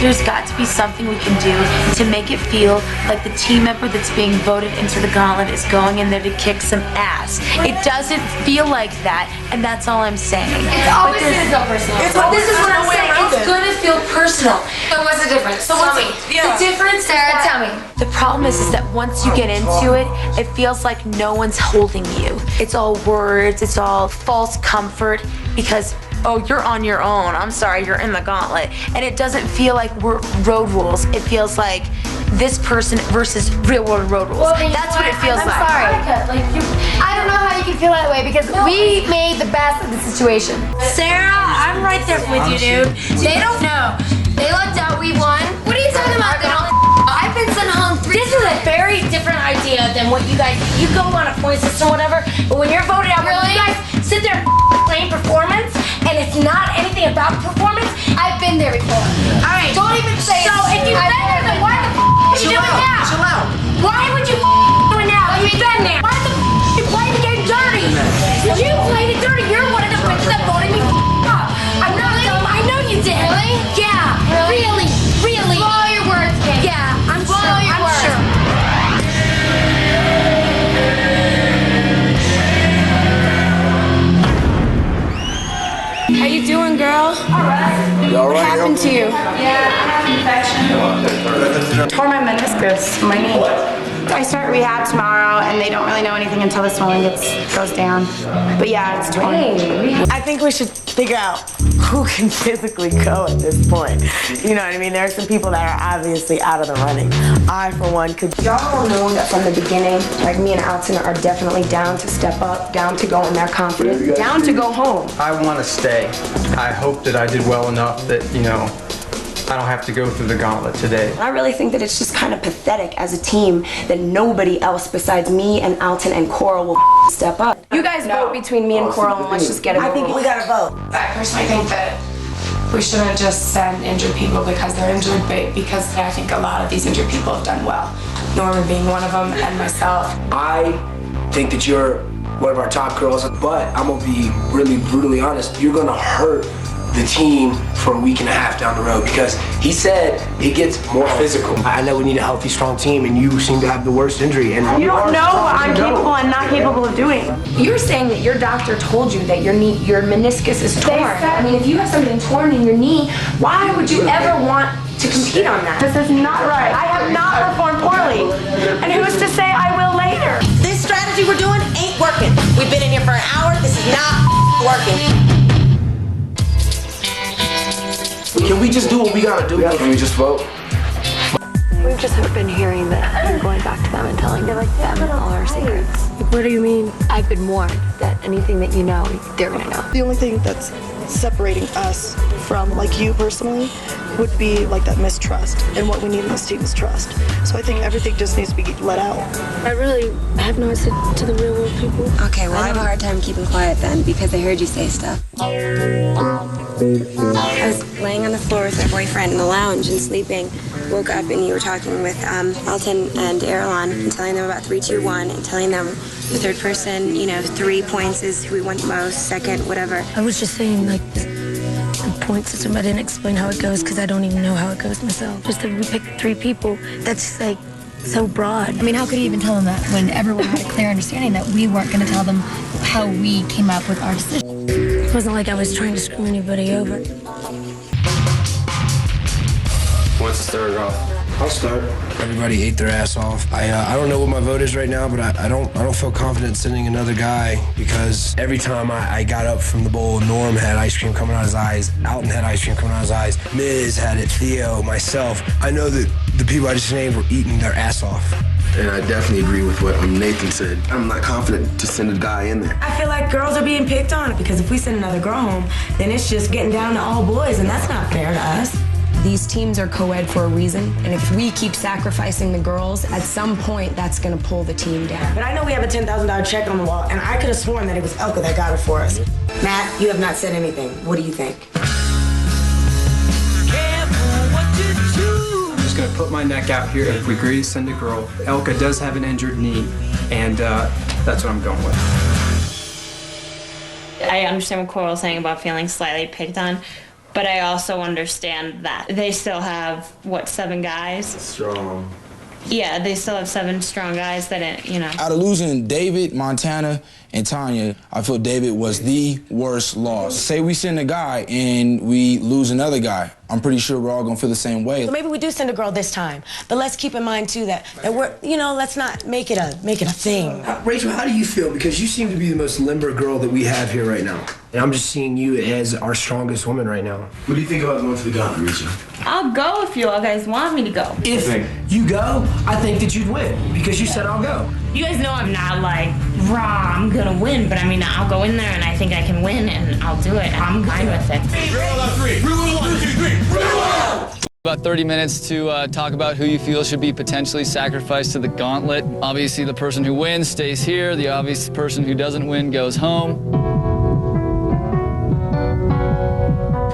[SPEAKER 5] there's got to be something we can do to make it feel like the team member that's being voted into the gauntlet is going in there to kick some ass. It doesn't feel like that, and that's all I'm saying.
[SPEAKER 12] It's always going to feel personal.
[SPEAKER 5] But this is what I'm saying. It's going to feel personal.
[SPEAKER 12] So what's the difference? So what's
[SPEAKER 5] The difference,
[SPEAKER 12] Sarah, tell me.
[SPEAKER 5] The problem is that once you get into it, it feels like no one's holding you. It's all words, it's all false comfort, because oh, you're on your own. I'm sorry, you're in the gauntlet. And it doesn't feel like we're road rules. It feels like this person versus real world road rules.
[SPEAKER 12] Well,
[SPEAKER 5] that's what it feels
[SPEAKER 12] I'm
[SPEAKER 5] like.
[SPEAKER 12] sorry. I don't know how you can feel that way because we made the best of the situation.
[SPEAKER 5] Sarah, I'm right there with you, dude.
[SPEAKER 12] They don't know. They lucked out. We won. What are you talking about? They don't. I've been sent home 3 times.
[SPEAKER 16] This is a very different idea than what you guys, you go on a point system or whatever, but when you're voted out,
[SPEAKER 12] Really?
[SPEAKER 16] you guys sit there and claim performance, and it's not anything about performance.
[SPEAKER 12] I've been there before.
[SPEAKER 16] All right.
[SPEAKER 12] Don't even say
[SPEAKER 16] So
[SPEAKER 12] it.
[SPEAKER 16] if you've been there, then why the are you doing now?
[SPEAKER 11] Chill out.
[SPEAKER 16] Why would you do it now? You've been there. Why the you play the game dirty? You played it dirty. You're one of the bitches that voted me up. I'm not dumb. I know you did.
[SPEAKER 12] Really?
[SPEAKER 16] Yeah.
[SPEAKER 12] Really?
[SPEAKER 16] Really.
[SPEAKER 12] Swallow your words, Kate.
[SPEAKER 16] Yeah, I'm sure.
[SPEAKER 12] Swallow your
[SPEAKER 16] I'm
[SPEAKER 12] words.
[SPEAKER 16] sure. How you doing, girl?
[SPEAKER 12] All right.
[SPEAKER 13] You all right?
[SPEAKER 16] What happened to you?
[SPEAKER 12] Yeah, I have an infection.
[SPEAKER 16] Tore my meniscus, my knee.
[SPEAKER 10] I start rehab tomorrow, and they don't really know anything until the swelling goes down. But yeah, it's torn.
[SPEAKER 4] I think we should figure out who can physically go at this point. You know what I mean? There are some people that are obviously out of the running. I, for one, could.
[SPEAKER 3] Y'all know that from the beginning, like me and Alton are definitely down to step up, down to go in there confident, down to go home.
[SPEAKER 2] I want to stay. I hope that I did well enough that, you know, I don't have to go through the gauntlet today.
[SPEAKER 3] I really think that it's just kind of pathetic as a team that nobody else besides me and Alton and Coral will step up. You guys vote between me and Coral and let's just get it over.
[SPEAKER 4] I think we gotta vote.
[SPEAKER 19] I personally think that we shouldn't just send injured people because they're injured, but because I think a lot of these injured people have done well. Norman being one of them, and myself.
[SPEAKER 21] I think that you're one of our top girls, but I'm gonna be really brutally honest. You're gonna hurt the team for a week and a half down the road because he said it gets more physical. I know we need a healthy, strong team, and you seem to have the worst injury. And
[SPEAKER 3] you don't know what I'm capable and not capable of doing. You're saying that your doctor told you that your meniscus is torn. I mean, if you have something torn in your knee, why would you ever want to compete on that? This is not right. I have not performed poorly. And who's to say I will later?
[SPEAKER 4] This strategy we're doing ain't working. We've been in here for an hour. This is not working.
[SPEAKER 21] Can we just do what we gotta do? Can we just vote?
[SPEAKER 16] We've just been hearing that and going back to them and telling them all our secrets.
[SPEAKER 3] What do you mean?
[SPEAKER 16] I've been warned that anything that you know, they're gonna know.
[SPEAKER 23] The only thing that's separating us from, like, you personally would be like that mistrust, and what we need in this team is trust. So I think everything just needs to be let out.
[SPEAKER 3] I really have not said to the real world people.
[SPEAKER 15] Okay, well, I have a hard time keeping quiet then because I heard you say stuff. I was laying on the floor with my boyfriend in the lounge and sleeping. Woke up and you were talking with Alton and Erlon and telling them about 3, 2, 1 and telling them the third person, you know, 3 points is who we want most, second, whatever.
[SPEAKER 16] I was just saying, like, the point system. I didn't explain how it goes because I don't even know how it goes myself. Just that we picked 3 people. That's like so broad.
[SPEAKER 24] I mean, how could you even tell them that when everyone had a clear understanding that we weren't going to tell them how we came up with our decision?
[SPEAKER 16] It wasn't like I was trying to screw anybody over.
[SPEAKER 21] Who wants to start it off? I'll start. Everybody ate their ass off. I don't know what my vote is right now, but I don't feel confident sending another guy because every time I got up from the bowl, Norm had ice cream coming out of his eyes, Alton had ice cream coming out of his eyes, Miz had it, Theo, myself. I know that the people I just named were eating their ass off.
[SPEAKER 13] And I definitely agree with what Nathan said. I'm not confident to send a guy in there.
[SPEAKER 4] I feel like girls are being picked on because if we send another girl home, then it's just getting down to all boys, and that's not fair to us.
[SPEAKER 3] These teams are co-ed for a reason, and if we keep sacrificing the girls, at some point that's gonna pull the team down.
[SPEAKER 4] But I know we have a $10,000 check on the wall, and I could have sworn that it was Elka that got it for us. Matt, you have not said anything. What do you think?
[SPEAKER 2] I'm just gonna put my neck out here. If we agree to send a girl, Elka does have an injured knee, and that's what I'm going with.
[SPEAKER 26] I understand what Coral's saying about feeling slightly picked on, but I also understand that they still have, what, 7 guys?
[SPEAKER 13] Strong.
[SPEAKER 26] Yeah, they still have 7 strong guys that, you know.
[SPEAKER 27] Out of losing David, Montana, and Tanya, I feel David was the worst loss. Say we send a guy and we lose another guy. I'm pretty sure we're all gonna feel the same way.
[SPEAKER 4] So maybe we do send a girl this time, but let's keep in mind too that we're, you know, let's not make it a thing.
[SPEAKER 21] Rachel, how do you feel? Because you seem to be the most limber girl that we have here right now. And I'm just seeing you as our strongest woman right now. What do you think about going to the gauntlet, Rachel?
[SPEAKER 26] I'll go if you all guys want me to go.
[SPEAKER 21] If you go, I think that you'd win because you said I'll go.
[SPEAKER 26] You guys know I'm not like, raw, I'm gonna win, but I mean, I'll go in there and I think I can win and I'll do it. I'm fine with it.
[SPEAKER 25] About 30 minutes to talk about who you feel should be potentially sacrificed to the gauntlet. Obviously, the person who wins stays here. The obvious person who doesn't win goes home.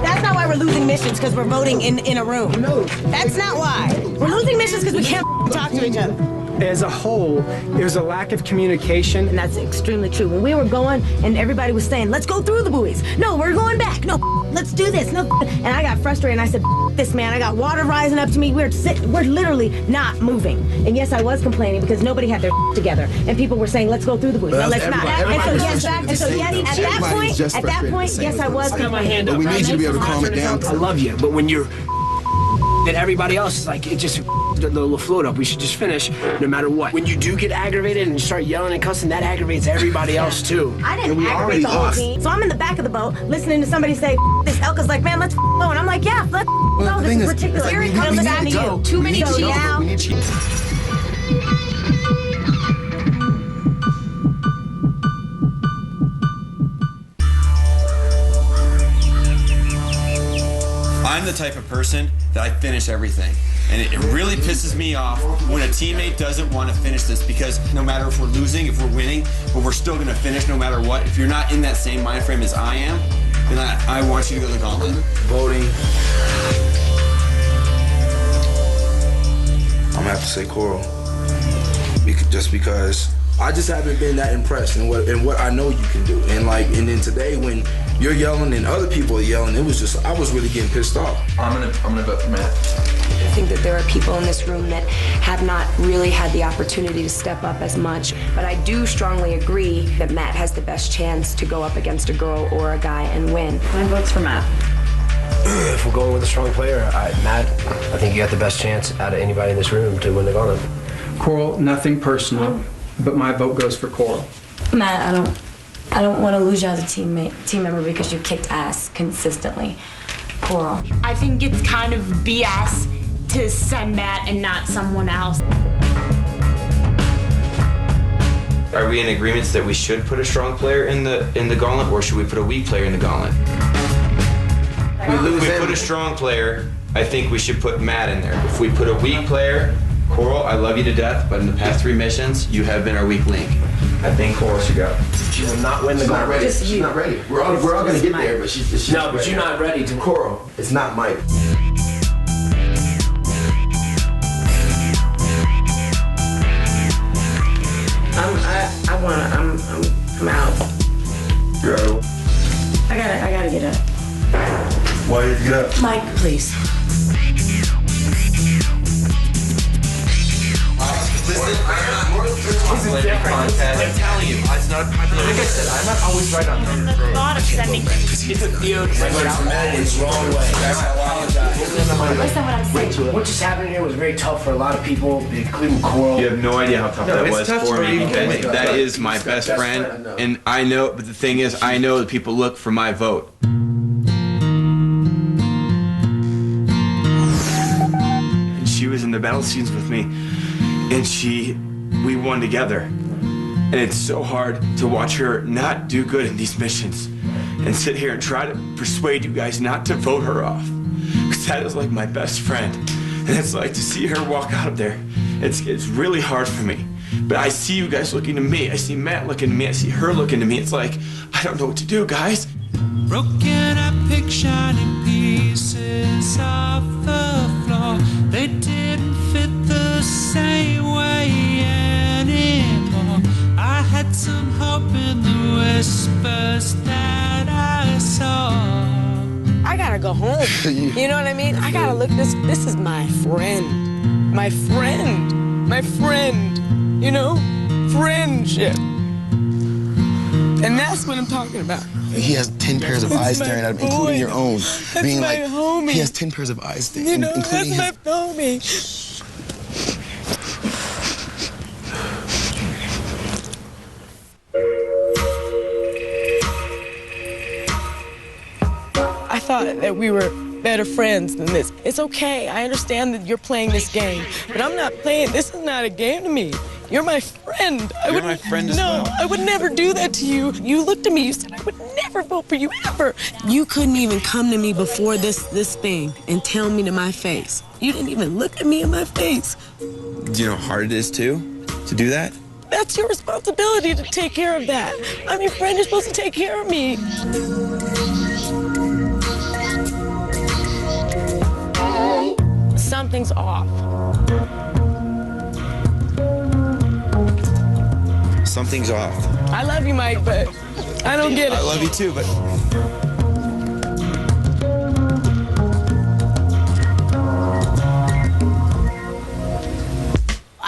[SPEAKER 4] That's not why we're losing missions, because we're voting in a room. No. That's not why. We're losing missions because we can't talk to each other.
[SPEAKER 2] As a whole, there's a lack of communication.
[SPEAKER 4] And that's extremely true. When we were going and everybody was saying, let's go through the buoys. No, we're going back. No, let's do this. No, and I got frustrated and I said, this man, I got water rising up to me. We're literally not moving. And yes, I was complaining because nobody had their together. And people were saying, let's go through the buoys. Now let's not. And so yes, at that point, yes, I was complaining.
[SPEAKER 21] But we need you to be able to calm it down. I love you, but when you're then everybody else is like, it just the float up. We should just finish no matter what. When you do get aggravated and you start yelling and cussing, that aggravates everybody else too.
[SPEAKER 1] I didn't aggravate the whole team. So I'm in the back of the boat listening to somebody say, this. Elka's like, man, let's go. And I'm like, yeah, let's go. This is ridiculous. Here it comes down to you. Too many cheats. Now.
[SPEAKER 6] I'm the type of person that I finish everything. And it really pisses me off when a teammate doesn't want to finish this, because no matter if we're losing, if we're winning, but we're still going to finish no matter what. If you're not in that same mind frame as I am, then I want you to go to the gauntlet.
[SPEAKER 27] Voting. I'm gonna have to say Coral. Just because I just haven't been that impressed in what I know you can do. And then today when you're yelling and other people are yelling, I was really getting pissed off.
[SPEAKER 21] I'm gonna vote for Matt.
[SPEAKER 15] I think that there are people in this room that have not really had the opportunity to step up as much, but I do strongly agree that Matt has the best chance to go up against a girl or a guy and win.
[SPEAKER 24] My vote's for Matt.
[SPEAKER 21] If we're going with a strong player, Matt, I think you got the best chance out of anybody in this room to win the gauntlet.
[SPEAKER 2] Coral, nothing personal, but my vote goes for Coral.
[SPEAKER 24] Matt, I don't want to lose you as a team member because you kicked ass consistently. Coral.
[SPEAKER 5] I think it's kind of BS to send Matt and not someone else.
[SPEAKER 8] Are we in agreement that we should put a strong player in the gauntlet, or should we put a weak player in the gauntlet? If we put a strong player, I think we should put Matt in there. If we put a weak player, Coral, I love you to death, but in the past 3 missions, you have been our weak link. I think Coral should go.
[SPEAKER 21] She will not win the gauntlet.
[SPEAKER 27] She's not ready. We're all gonna get there, but she's
[SPEAKER 21] no, but you're not ready to.
[SPEAKER 27] Coral. It's not Mike.
[SPEAKER 1] I'm out.
[SPEAKER 27] You're out.
[SPEAKER 1] I gotta get up.
[SPEAKER 27] Why did you get up?
[SPEAKER 1] Mike, please.
[SPEAKER 8] Listen, I'm telling you, it's not a popular.
[SPEAKER 21] Like I said, I'm not always right on that.
[SPEAKER 5] The thought of sending
[SPEAKER 21] It's a deal. It's wrong way. I apologize.
[SPEAKER 1] Listen what I'm saying.
[SPEAKER 21] What just happened here was very tough for a lot of people, including Coral.
[SPEAKER 8] You have no idea how tough that was
[SPEAKER 21] tough
[SPEAKER 8] for me, because
[SPEAKER 21] people.
[SPEAKER 8] that is my best friend, and I know. But the thing is, I know that people look for my vote. And she was in the battle scenes with me, and we won together. And it's so hard to watch her not do good in these missions and sit here and try to persuade you guys not to vote her off. Because that is like my best friend. And it's like to see her walk out of there. It's really hard for me. But I see you guys looking to me. I see Matt looking to me. I see her looking to me. It's like, I don't know what to do, guys.
[SPEAKER 9] Broken up, pick shining pieces off the floor. They didn't fit the same way anymore. I had some hope in the whispers that I saw.
[SPEAKER 3] I gotta go home. You know what I mean? I gotta look this is my friend. My friend. My friend. You know? Friendship. And that's what I'm talking about.
[SPEAKER 13] He has 10 pairs of eyes staring at him, including your own.
[SPEAKER 3] That's
[SPEAKER 13] being
[SPEAKER 3] my
[SPEAKER 13] like,
[SPEAKER 3] homie.
[SPEAKER 13] he has 10 pairs of eyes staring,
[SPEAKER 3] you know,
[SPEAKER 13] including
[SPEAKER 3] that's
[SPEAKER 13] his...
[SPEAKER 3] my homie. I thought that we were better friends than this. It's okay. I understand that you're playing this game, but I'm not playing. This is not a game to me. You're my friend.
[SPEAKER 8] You're my friend as well.
[SPEAKER 3] No, I would never do that to you. You looked at me. You said I would never vote for you ever. You couldn't even come to me before this thing and tell me to my face. You didn't even look at me in my face.
[SPEAKER 8] Do you know how hard it is to do that?
[SPEAKER 3] That's your responsibility to take care of that. I'm your friend. You're supposed to take care of me. Something's off.
[SPEAKER 8] Something's off.
[SPEAKER 3] I love you, Mike, but I don't get it.
[SPEAKER 8] I love you too, but...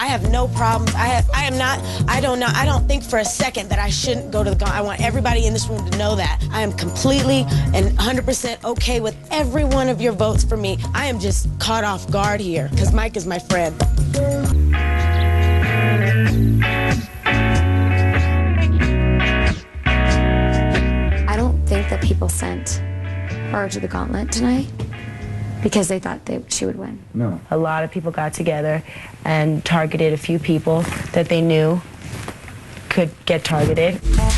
[SPEAKER 1] I have no problems. I don't think for a second that I shouldn't go to the Gauntlet. I want everybody in this room to know that. I am completely and 100% okay with every one of your votes for me. I am just caught off guard here because Mike is my friend.
[SPEAKER 16] I don't think that people sent her to the Gauntlet tonight because they thought she would win.
[SPEAKER 7] No.
[SPEAKER 1] A lot of people got together and targeted a few people that they knew could get targeted.
[SPEAKER 16] The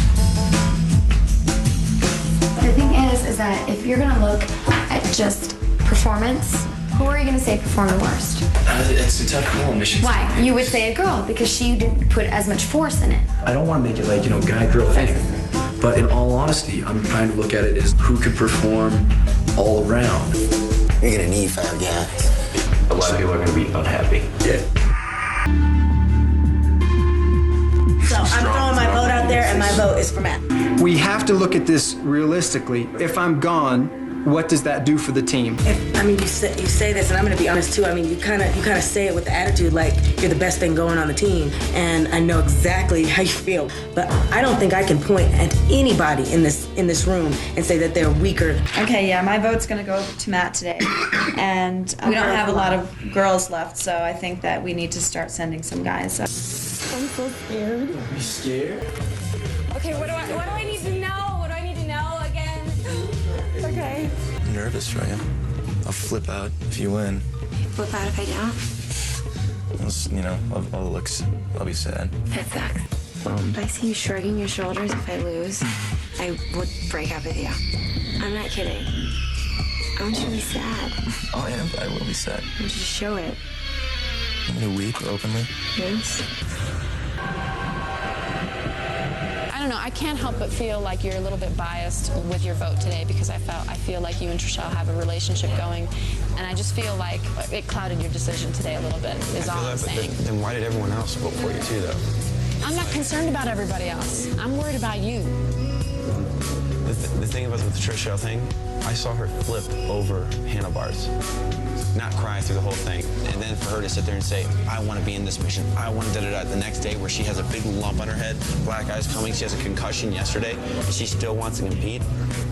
[SPEAKER 16] thing is that if you're gonna look at just performance, who are you gonna say performed the worst?
[SPEAKER 21] It's a tough call, Mission.
[SPEAKER 16] Why? You would say a girl because she didn't put as much force in it.
[SPEAKER 21] I don't want to make it like, guy-girl thing. But in all honesty, I'm trying to look at it as who could perform all around.
[SPEAKER 11] You're gonna need 5 guys.
[SPEAKER 21] A lot of people are gonna be unhappy. Yeah.
[SPEAKER 1] So I'm throwing my vote out there, and my vote is for Matt.
[SPEAKER 2] We have to look at this realistically. If I'm gone, what does that do for the team?
[SPEAKER 1] You say this, and I'm gonna be honest too. You kind of say it with the attitude like you're the best thing going on the team, and I know exactly how you feel. But I don't think I can point at anybody in this room and say that they're weaker.
[SPEAKER 14] Okay, yeah, my vote's gonna go to Matt today, and we don't have a lot of girls left, so I think that we need to start sending some guys.
[SPEAKER 1] I'm so scared.
[SPEAKER 21] Are you scared?
[SPEAKER 12] Okay, what do I need to know? What do I need to know again? Okay.
[SPEAKER 11] I'm nervous, right? I'll flip out if you win.
[SPEAKER 15] Flip out if I don't?
[SPEAKER 11] All the looks. I'll be sad.
[SPEAKER 15] That sucks. If I see you shrugging your shoulders if I lose, I would break up with you. I'm not kidding. I want you to be sad.
[SPEAKER 11] Oh, yeah, I will be sad.
[SPEAKER 15] I want you to show it.
[SPEAKER 11] I'm gonna weep openly.
[SPEAKER 15] Yes.
[SPEAKER 17] I don't know, I can't help but feel like you're a little bit biased with your vote today because I feel like you and Trishelle have a relationship going, and I just feel like it clouded your decision today a little bit, is all I'm saying.
[SPEAKER 6] Then why did everyone else vote for you too, though?
[SPEAKER 17] I'm not concerned about everybody else. I'm worried about you.
[SPEAKER 6] The thing about the Trishelle thing, I saw her flip over handlebars, not cry through the whole thing, and then for her to sit there and say, I want to be in this mission, I want to da-da-da, the next day where she has a big lump on her head, black eyes coming, she has a concussion yesterday, and she still wants to compete,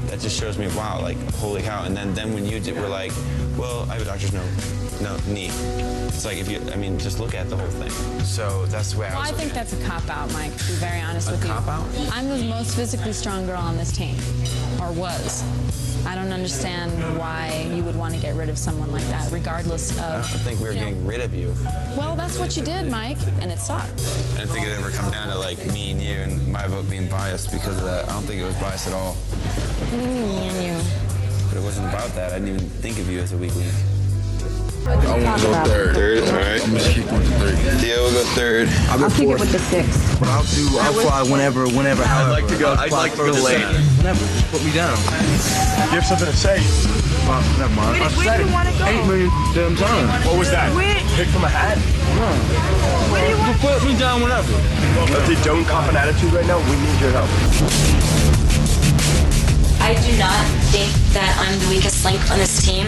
[SPEAKER 6] that just shows me, wow, like, holy cow. And then when you were like, well, I have a doctor's knee. It's like, just look at the whole thing. So that's the way
[SPEAKER 17] I think that's a cop-out, Mike, to be very honest with you. A cop-out? I'm the most physically strong girl on this team, or was. I don't understand why you would want to get rid of someone like that, regardless of...
[SPEAKER 6] I don't think we were getting rid of you.
[SPEAKER 17] Well, that's what you did, Mike, and it sucked.
[SPEAKER 6] I didn't think it ever come down to, like, me and you and my vote being biased because of that. I don't think it was biased at all.
[SPEAKER 17] Me and you.
[SPEAKER 6] But it wasn't about that. I didn't even think of you as a weak link.
[SPEAKER 27] I want to go third.
[SPEAKER 6] Third, all right.
[SPEAKER 27] I'm just keep with the third.
[SPEAKER 6] Theo will go third.
[SPEAKER 27] I'll kick it with the 6. But I'll fly whenever, however.
[SPEAKER 6] I'd like to go late.
[SPEAKER 27] Whenever, just put me down.
[SPEAKER 8] You have something to say?
[SPEAKER 27] Never mind.
[SPEAKER 8] Where do you want to go?
[SPEAKER 27] 8 million damn times.
[SPEAKER 8] What was that? Pick from a hat?
[SPEAKER 27] Where do you want to put me down whenever?
[SPEAKER 8] If they don't cop an attitude right now, we need your help.
[SPEAKER 5] I do not think that I'm the weakest link on this team,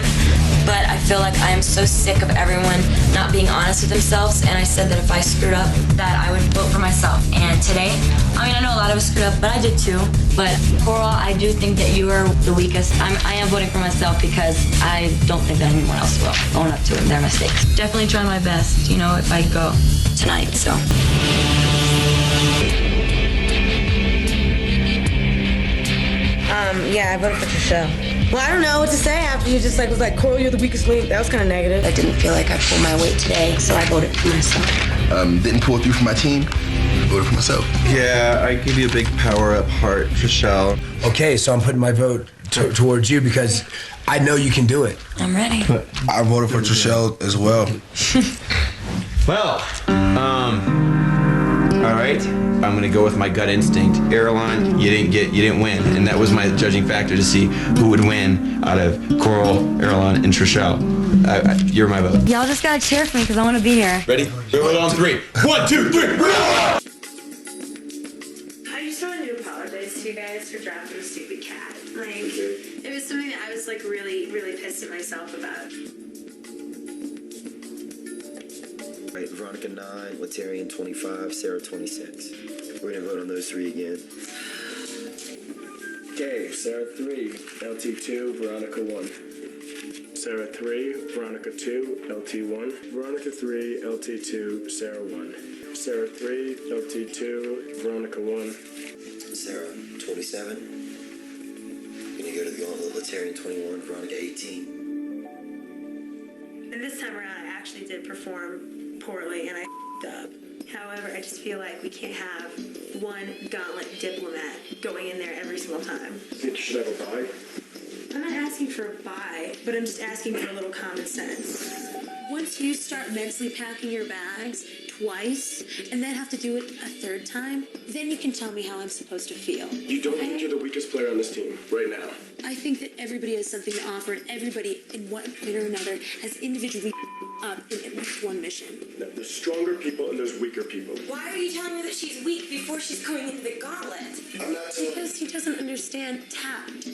[SPEAKER 5] but I feel like I am so sick of everyone not being honest with themselves, and I said that if I screwed up, that I would vote for myself. And today, I know a lot of us screwed up, but I did too. But overall, I do think that you are the weakest. I am voting for myself because I don't think that anyone else will own up to their mistakes. Definitely try my best, if I go tonight, so.
[SPEAKER 1] Yeah, I voted for Trishelle. Well, I don't know what to say after you just was like, Coral, you're the weakest link. That was kind of negative.
[SPEAKER 15] I didn't feel like I pulled my weight today, so I voted for myself.
[SPEAKER 27] Didn't pull through for my team. Voted for myself.
[SPEAKER 8] Yeah, I give you a big power-up heart, Trishelle.
[SPEAKER 21] Okay, so I'm putting my vote towards you because I know you can do it.
[SPEAKER 15] I'm ready.
[SPEAKER 27] I voted for Trishelle as well.
[SPEAKER 6] Well, all right. I'm gonna go with my gut instinct. Airline, you didn't win, and that was my judging factor to see who would win out of Coral, Airline, and Trishelle. You're my vote.
[SPEAKER 15] Y'all just gotta cheer for me because I want to be here.
[SPEAKER 6] Ready? We're on 3. 1, 2, 3.
[SPEAKER 5] I just wanted to apologize to you guys for dropping the stupid cat. It was something that I was really, really pissed at myself about.
[SPEAKER 7] Right, Veronica 9, Latarian 25, Sarah 26. We're gonna vote on those three again.
[SPEAKER 10] Okay, Sarah 3, LT 2, Veronica 1. Sarah 3, Veronica 2, LT 1. Veronica 3, LT 2, Sarah 1. Sarah 3, LT 2, Veronica 1.
[SPEAKER 7] Sarah 27. Gonna go to the Gauntlet, Latarian 21, Veronica 18.
[SPEAKER 18] And this time around, I actually did perform poorly, and I f***ed up. However, I just feel like we can't have one Gauntlet diplomat going in there every single time.
[SPEAKER 10] Think you should have a bye?
[SPEAKER 18] I'm not asking for a bye, but I'm just asking for a little common sense. Once you start mentally packing your bags twice, and then have to do it a third time, then you can tell me how I'm supposed to feel.
[SPEAKER 10] You don't think you're the weakest player on this team right now?
[SPEAKER 18] I think that everybody has something to offer, and everybody, in one point or another, has individually up in at least one mission.
[SPEAKER 10] No, there's stronger people and there's weaker people.
[SPEAKER 18] Why are you telling me that she's weak before she's going into the gauntlet?
[SPEAKER 10] I'm not telling you.
[SPEAKER 18] Because he doesn't understand tact.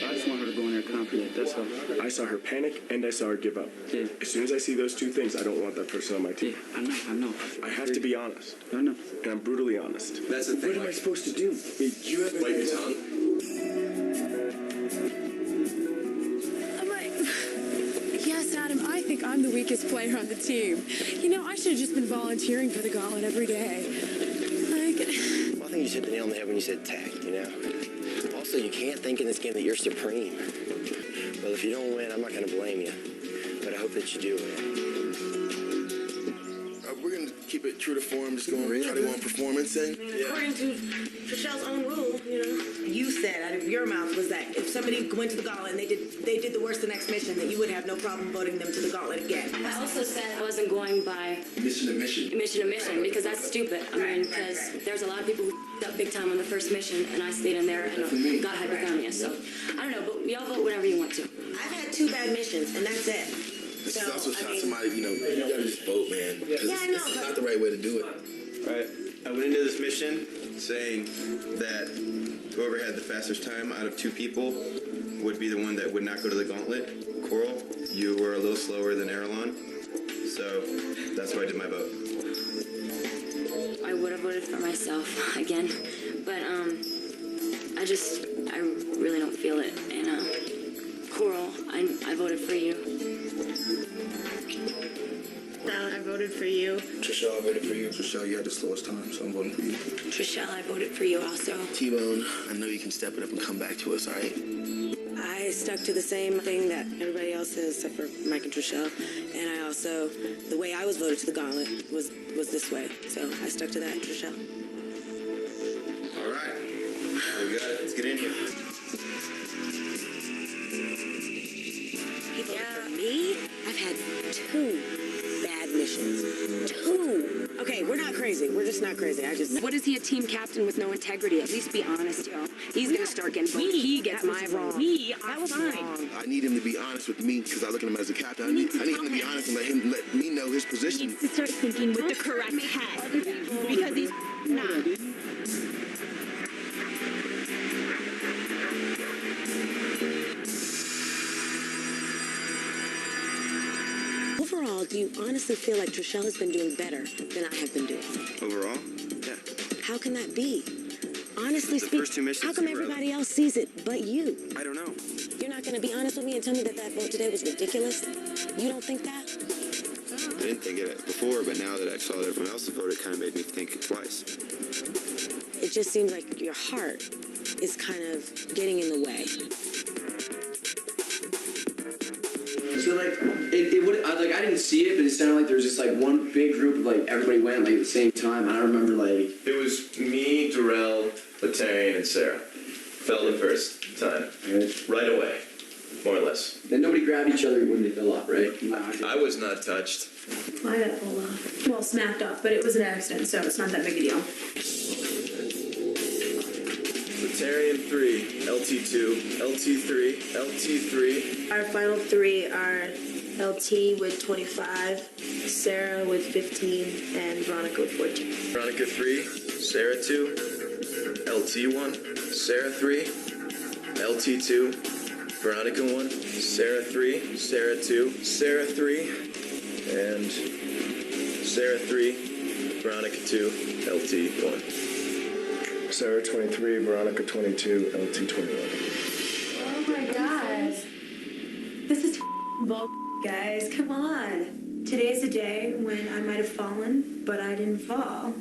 [SPEAKER 10] I just want her to go in there confident, that's all. I saw her panic and I saw her give up. Yeah. As soon as I see those two things, I don't want that person on my team.
[SPEAKER 2] I know.
[SPEAKER 10] I have to be honest.
[SPEAKER 2] I know.
[SPEAKER 10] And I'm brutally honest.
[SPEAKER 6] That's the thing.
[SPEAKER 10] What am I supposed to do? You have bite your tongue.
[SPEAKER 19] I'm like, yes, Adam, I think I'm the weakest player on the team. You know, I should have just been volunteering for the Gauntlet every day. Like,
[SPEAKER 7] Well, I think you hit the nail on the head when you said tact, you know? Also, you can't think in this game that you're supreme. Well, if you don't win, I'm not going to blame you. But I hope that you do win.
[SPEAKER 27] We're going to keep it true to form, just going try to go on performance then.
[SPEAKER 1] According to Trichelle's own rule, you know, you said out of your mouth was that if somebody went to the Gauntlet and they did the worst the next mission, that you would have no problem voting them to the Gauntlet again.
[SPEAKER 20] I also said I wasn't going by
[SPEAKER 27] mission to mission.
[SPEAKER 20] Mission to mission, because that's stupid. I mean, because there's a lot of people who f***ed up big time on the first mission, and I stayed in there and got hypothermia. So I don't know, but y'all vote whatever you want to.
[SPEAKER 1] I've had 2 bad missions, and that's it.
[SPEAKER 27] This is also shot somebody, you gotta just vote, man.
[SPEAKER 1] Yeah, I know.
[SPEAKER 27] This is not the right way to do it.
[SPEAKER 6] Right. I went into this mission saying that whoever had the fastest time out of 2 people would be the one that would not go to the Gauntlet. Coral, you were a little slower than Erlon, so that's why I did my vote.
[SPEAKER 20] I would have voted for myself again, but I really don't feel it. And Coral, I voted for you.
[SPEAKER 18] I voted for you.
[SPEAKER 27] Trishelle, I voted for you. Trishelle, you had the slowest time, so I'm voting for you.
[SPEAKER 18] Trishelle, I voted for you also.
[SPEAKER 27] T-Bone, I know you can step it up and come back to us, all right?
[SPEAKER 1] I stuck to the same thing that everybody else has, except for Mike and Trishelle. And I also, the way I was voted to the Gauntlet was this way. So I stuck to that, Trishelle.
[SPEAKER 6] All right. We got it. Let's get in here.
[SPEAKER 1] People for me, I've had 2 bad missions. 2. Okay, we're not crazy. We're just not crazy.
[SPEAKER 20] What is he, a team captain with no integrity? At least be honest, y'all. He's gonna start getting voted. He gets my vote.
[SPEAKER 1] That was fine.
[SPEAKER 27] I need him to be honest with me because I look at him as a captain. I need him to be honest and let me know his position.
[SPEAKER 20] He needs to start thinking with the correct hat, because he's not.
[SPEAKER 1] Overall, do you honestly feel like Trishelle has been doing better than I have been doing?
[SPEAKER 6] Overall? Yeah.
[SPEAKER 1] How can that be? Honestly
[SPEAKER 6] The
[SPEAKER 1] speaking,
[SPEAKER 6] first 2 missions
[SPEAKER 1] how come
[SPEAKER 6] you were
[SPEAKER 1] everybody else sees it but you?
[SPEAKER 6] I don't know.
[SPEAKER 1] You're not going to be honest with me and tell me that vote today was ridiculous? You don't think that?
[SPEAKER 6] I didn't think it before, but now that I saw that everyone else voted, it kind of made me think twice.
[SPEAKER 1] It just seems like your heart is kind of getting in the way.
[SPEAKER 21] So like it would I didn't see it, but it sounded like there was just like one big group of like everybody went like at the same time. And I remember like
[SPEAKER 8] It was me, Darrell, Latarian, and Sarah. Fell the first time. Right away. More or less.
[SPEAKER 21] then nobody grabbed each other when they fell off, right?
[SPEAKER 8] I was not touched.
[SPEAKER 18] I got pulled off. Well, smacked off, but it was an accident, so it's not that big a deal.
[SPEAKER 8] Latarian 3, LT2, LT3, LT3.
[SPEAKER 18] Our final 3 are LT with 25, Sarah with 15, and Veronica with 14.
[SPEAKER 8] Veronica 3, Sarah 2, LT1, Sarah 3, LT2,
[SPEAKER 11] Veronica 1, Sarah 3, Sarah 2, Sarah 3, and Sarah 3, Veronica 2, LT 1.
[SPEAKER 10] Sarah 23, Veronica 22, LT 21.
[SPEAKER 18] Oh my gosh. This is bull, guys. Come on. Today's a day when I might have fallen, but I didn't fall.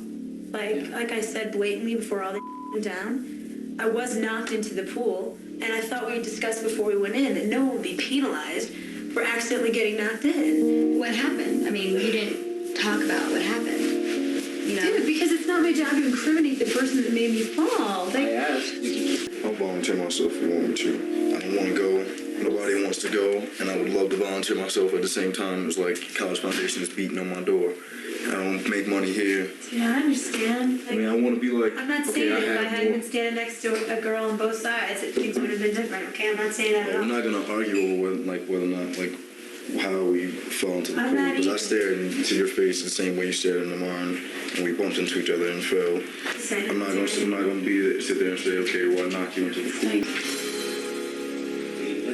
[SPEAKER 18] Like I said blatantly before all the went down, I was knocked into the pool, and I thought we discussed before we went in that no one would be penalized for accidentally getting knocked in.
[SPEAKER 20] What happened? I mean, you didn't talk about what happened. You know?
[SPEAKER 18] Dude, because it's not my job to incriminate the person that made me fall.
[SPEAKER 10] I asked. I'll volunteer myself if you want me to. I don't want to go. Nobody wants to go, and I would love to volunteer myself at the same time. It's like College Foundation is beating on my door. I don't make money here.
[SPEAKER 18] Yeah, I understand.
[SPEAKER 10] I mean, I want to be like,
[SPEAKER 18] I'm not saying that if I hadn't been standing next to a girl on both sides, that things would have been different. Okay, I'm not saying that at all.
[SPEAKER 10] I'm not gonna argue over whether or not how we fell into the pool, because I stared into your face the same way you stared into mine, and we bumped into each other and fell. I'm not gonna sit there and say, okay, well, I knocked you into the pool.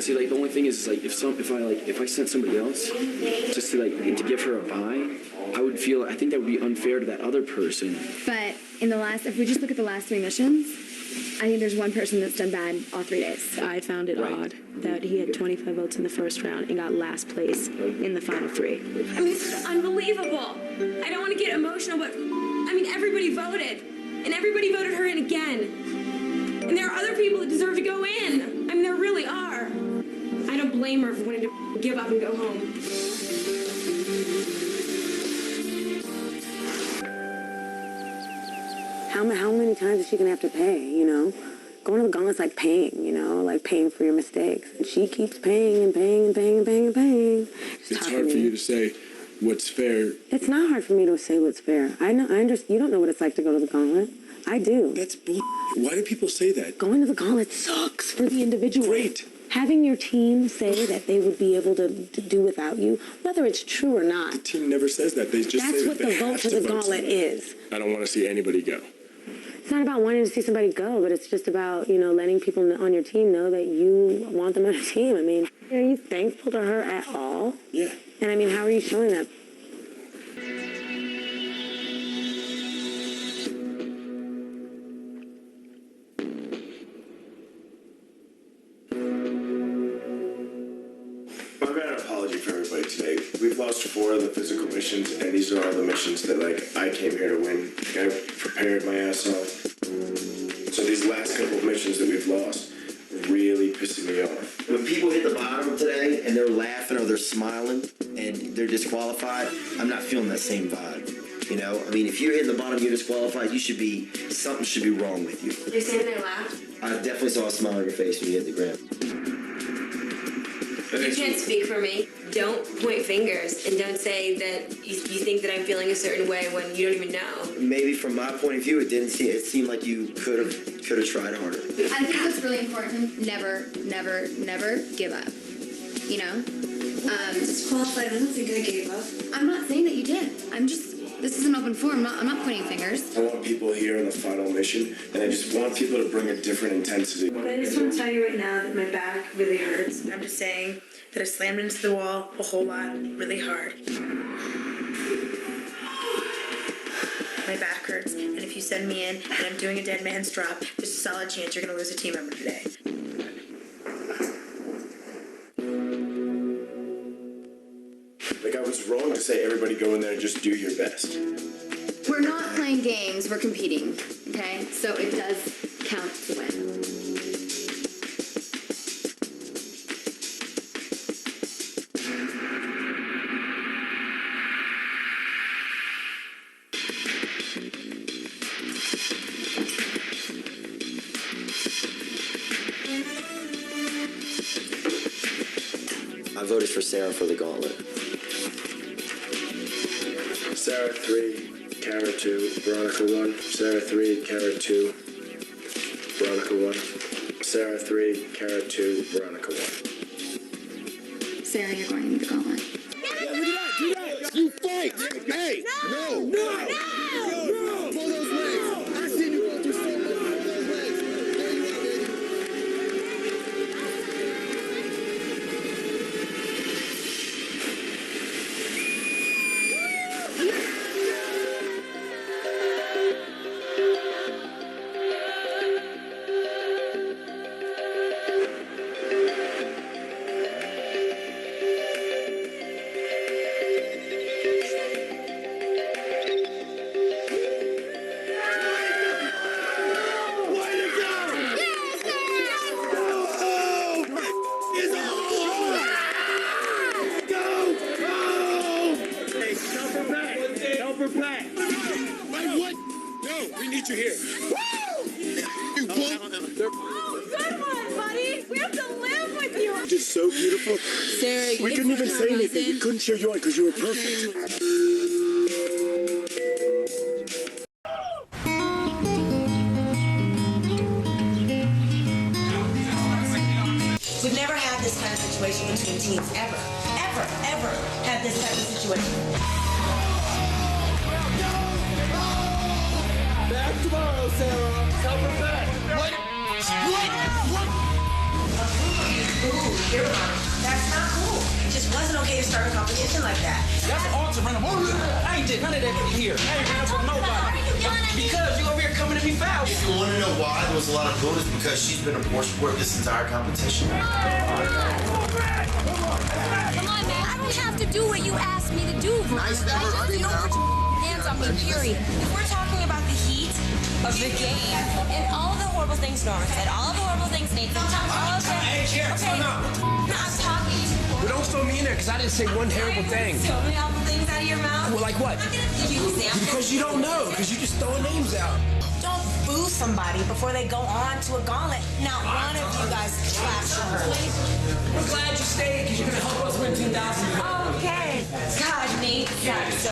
[SPEAKER 4] See, like the only thing is like if I sent somebody else just to give her a bye, I think that would be unfair to that other person.
[SPEAKER 9] But if we just look at the last 3 missions, I think there's one person that's done bad all 3 days.
[SPEAKER 22] I found it odd that he had 25 votes in the first round and got last place in the final 3.
[SPEAKER 19] I mean, this is unbelievable. I don't want to get emotional, but I mean, everybody voted, and everybody voted her in again. And there are other people that deserve to go in. I mean, there really are. I don't blame her for wanting to give up and go home.
[SPEAKER 1] How many times is she gonna have to pay, you know? Going to the gauntlet's like paying, you know, like paying for your mistakes. And she keeps paying and paying and paying and paying and paying.
[SPEAKER 10] It's hard for you to say what's fair.
[SPEAKER 1] It's not hard for me to say what's fair. I understand. You don't know what it's like to go to the gauntlet. I do.
[SPEAKER 10] That's bull. Why do people say that?
[SPEAKER 1] Going to the gauntlet sucks for the individual.
[SPEAKER 10] Great.
[SPEAKER 1] Having your team say that they would be able to do without you, whether it's true or not.
[SPEAKER 10] The team never says that. They just
[SPEAKER 1] That's
[SPEAKER 10] say
[SPEAKER 1] what
[SPEAKER 10] that
[SPEAKER 1] the
[SPEAKER 10] they
[SPEAKER 1] vote
[SPEAKER 10] have
[SPEAKER 1] for
[SPEAKER 10] to
[SPEAKER 1] the
[SPEAKER 10] vote
[SPEAKER 1] gauntlet
[SPEAKER 10] somebody.
[SPEAKER 1] is.
[SPEAKER 10] I don't want to see anybody go.
[SPEAKER 1] It's not about wanting to see somebody go, but it's just about, you know, letting people on your team know that you want them on your team. I mean, are you thankful to her at all?
[SPEAKER 10] Yeah.
[SPEAKER 1] And I mean, how are you showing that?
[SPEAKER 10] I've got an apology for everybody today. We've lost 4 of the physical missions, and these are all the missions that, I came here to win. I prepared my ass off. So these last couple of missions that we've lost really pissing me off.
[SPEAKER 7] When people hit the bottom today and they're laughing or they're smiling and they're disqualified, I'm not feeling that same vibe. You know, I mean, if you're hitting the bottom, you're disqualified. Something should be wrong with you.
[SPEAKER 18] You're saying they laughed?
[SPEAKER 7] I definitely saw a smile on your face when you hit the ground.
[SPEAKER 3] You can't speak for me. Don't point fingers and don't say that you think that I'm feeling a certain way when you don't even know.
[SPEAKER 7] Maybe from my point of view, it seemed like you could have tried harder.
[SPEAKER 9] I think what's really important, never give up. You know?
[SPEAKER 18] Disqualified, I don't think I gave up.
[SPEAKER 9] I'm not saying that you did. This is an open forum. I'm not pointing fingers.
[SPEAKER 10] I want people here in the final mission, and I just want people to bring a different intensity.
[SPEAKER 18] But I just want to tell you right now that my back really hurts. I'm just saying that I slammed into the wall a whole lot, really hard. My back hurts, and if you send me in and I'm doing a dead man's drop, there's a solid chance you're going to lose a team member today.
[SPEAKER 10] I was wrong to say everybody go in there and just do your best.
[SPEAKER 9] We're not playing games, we're competing, okay? So it does count to win.
[SPEAKER 7] I voted for Sarah for the gauntlet.
[SPEAKER 10] Sarah 3, Kara 2, Veronica 1. Sarah 3, Kara 2, Veronica 1. Sarah 3, Kara 2, Veronica 1.
[SPEAKER 9] Sarah, you're going into the gauntlet.
[SPEAKER 13] Yeah, look at that. Do that. You fight. Hey. No. Pull those legs. I seen you go through so much. Pull those legs. There you are, baby.
[SPEAKER 10] Cover back. Wait, what? No, we need you here. You punk.
[SPEAKER 19] Oh, good one, buddy. We have to live with you.
[SPEAKER 10] You're just so beautiful.
[SPEAKER 19] Sarah,
[SPEAKER 10] we couldn't even say anything. We couldn't cheer you on because you were perfect.
[SPEAKER 1] We've never had this kind of situation between teams, ever had this type of situation.
[SPEAKER 10] Back tomorrow, Sarah. Cover back. What?
[SPEAKER 1] Ooh, you're wrong. That's not cool. It just wasn't okay to start a competition like that.
[SPEAKER 12] That's an altar run. I ain't did none of that here. I ain't ran from nobody. Because you over here coming to be foul.
[SPEAKER 7] If you want to know why there was a lot of booze, because she's been a poor sport this entire competition.
[SPEAKER 19] Come on, man. I don't have to do what you asked me to do, Veronica. You don't put your hands on me, period.
[SPEAKER 15] If we're talking about the heat of the game and all of the horrible things Norman said, all of the horrible things Nathan said, all of the...
[SPEAKER 21] Hey,
[SPEAKER 15] Okay, I'm talking to you.
[SPEAKER 21] But don't throw me in there, because I didn't say one terrible thing.
[SPEAKER 15] So many awful things out of your mouth.
[SPEAKER 21] Well, like what?
[SPEAKER 15] I'm gonna give you examples.
[SPEAKER 21] Because you don't know, because you just throwing names out.
[SPEAKER 1] Don't boo somebody before they go on to a gauntlet. Not one of you guys claps for her.
[SPEAKER 21] I'm glad you stayed,